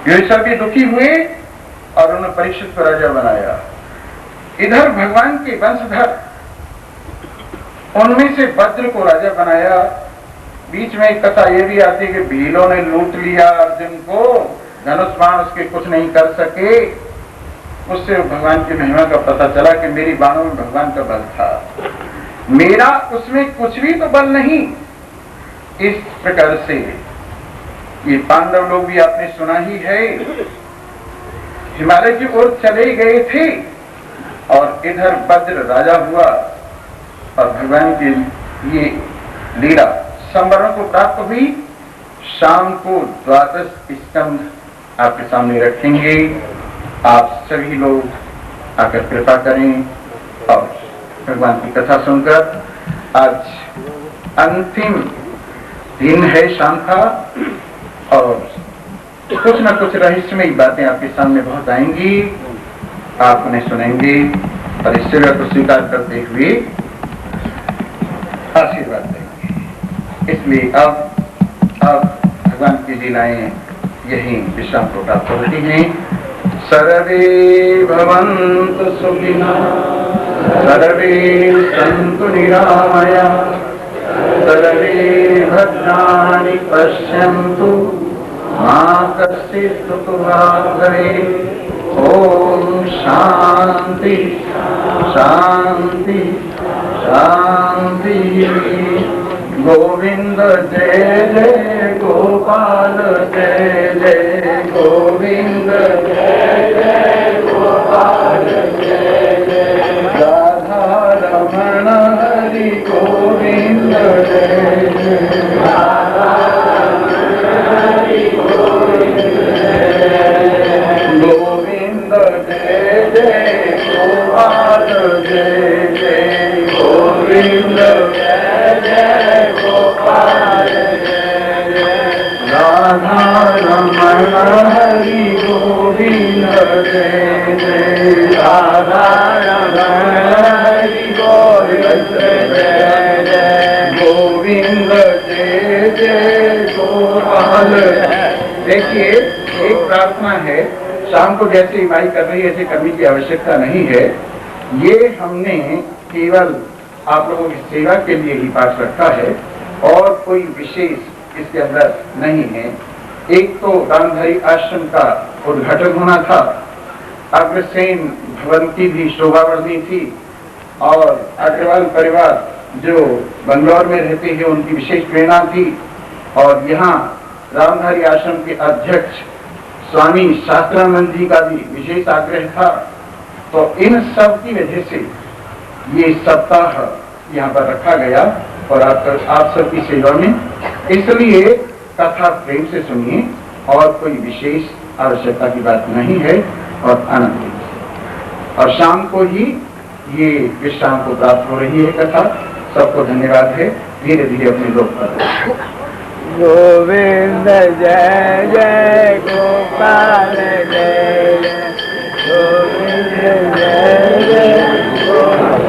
युधिष्ठिर भी दुखी हुए और उन्होंने परीक्षित को राजा बनाया। इधर भगवान के वंशधर, उनमें से वज्र को राजा बनाया। बीच में एक कथा ये भी आती है कि भीलों ने लूट लिया अर्जुन को, धनुष बाण उसके कुछ नहीं कर सके। उससे भगवान की महिमा का पता चला कि मेरी बाणों में भगवान का बल था, मेरा उसमें कुछ भी तो बल नहीं। इस प्रकार से ये पांडव लोग भी आपने सुना ही है, हिमालय की ओर चले गए थे और इधर वज्र राजा हुआ और भगवान की ये लीला संवरण को प्राप्त हुई। शाम को 12 स्कंध आपके सामने रखेंगे, आप सभी लोग आकर कृपा करें और भगवान की कथा सुनकर। आज अंतिम दिन है शाम का और कुछ न कुछ रहस्यमयी बातें आपके सामने बहुत आएंगी, आप उन्हें सुनेंगे और इस सेवा को स्वीकार करते हुए आशीर्वाद देंगे। इसलिए अब भगवान की लीलाएं यही विश्राम को प्राप्त होती हैं। सर्वे भवन्तु सुखिनः सर्वे सन्तु निरामयाः सर्वे भद्राणि पश्यन्तु मा कश्चित् दुःखभाग् भवेत्। ॐ शान्ति शान्ति शान्ति। गोविंद जय जय गोपाल जय जय गोविंद जय जय गोपाल जय जय राधा रमण हरि गोविंद जय जय राधा रमण हरि गोविंद जय जय गोपाल जय जय गोविंद जय जय गोपाल जय जय राधा रमण हरि गोविंद जय जय राधा रमण हरि गोविंद जय जय गोविंद जय जय गोपाल। देखिए, एक प्रार्थना है, शाम को जैसे माई कर रही है ऐसे करने की आवश्यकता नहीं है। ये हमने केवल आप लोगों की सेवा के लिए ही पाठ रखा है और कोई विशेष इसके अंदर नहीं है। एक तो रामधारी आश्रम का उद्घाटन होना था, अग्रसेन भवन की भी शोभा बढ़नी थी और अग्रवाल परिवार जो बंगलौर में रहते हैं उनकी विशेष प्रेरणा थी और यहाँ रामधारी आश्रम के अध्यक्ष स्वामी शास्त्रानंद जी का भी विशेष आग्रह था। तो इन सब की वजह से ये सप्ताह यहाँ पर रखा गया और आप सबकी सेवा में, इसलिए कथा प्रेम से सुनिए और कोई विशेष आवश्यकता की बात नहीं है और आनंद लीजिए। और शाम को ही ये विश्राम को प्राप्त हो रही है कथा। सबको धन्यवाद है। धीरे धीरे अपने लोग पर गोविंद जय जय गोपाल जय जय गोविंद जय जय गोपाल।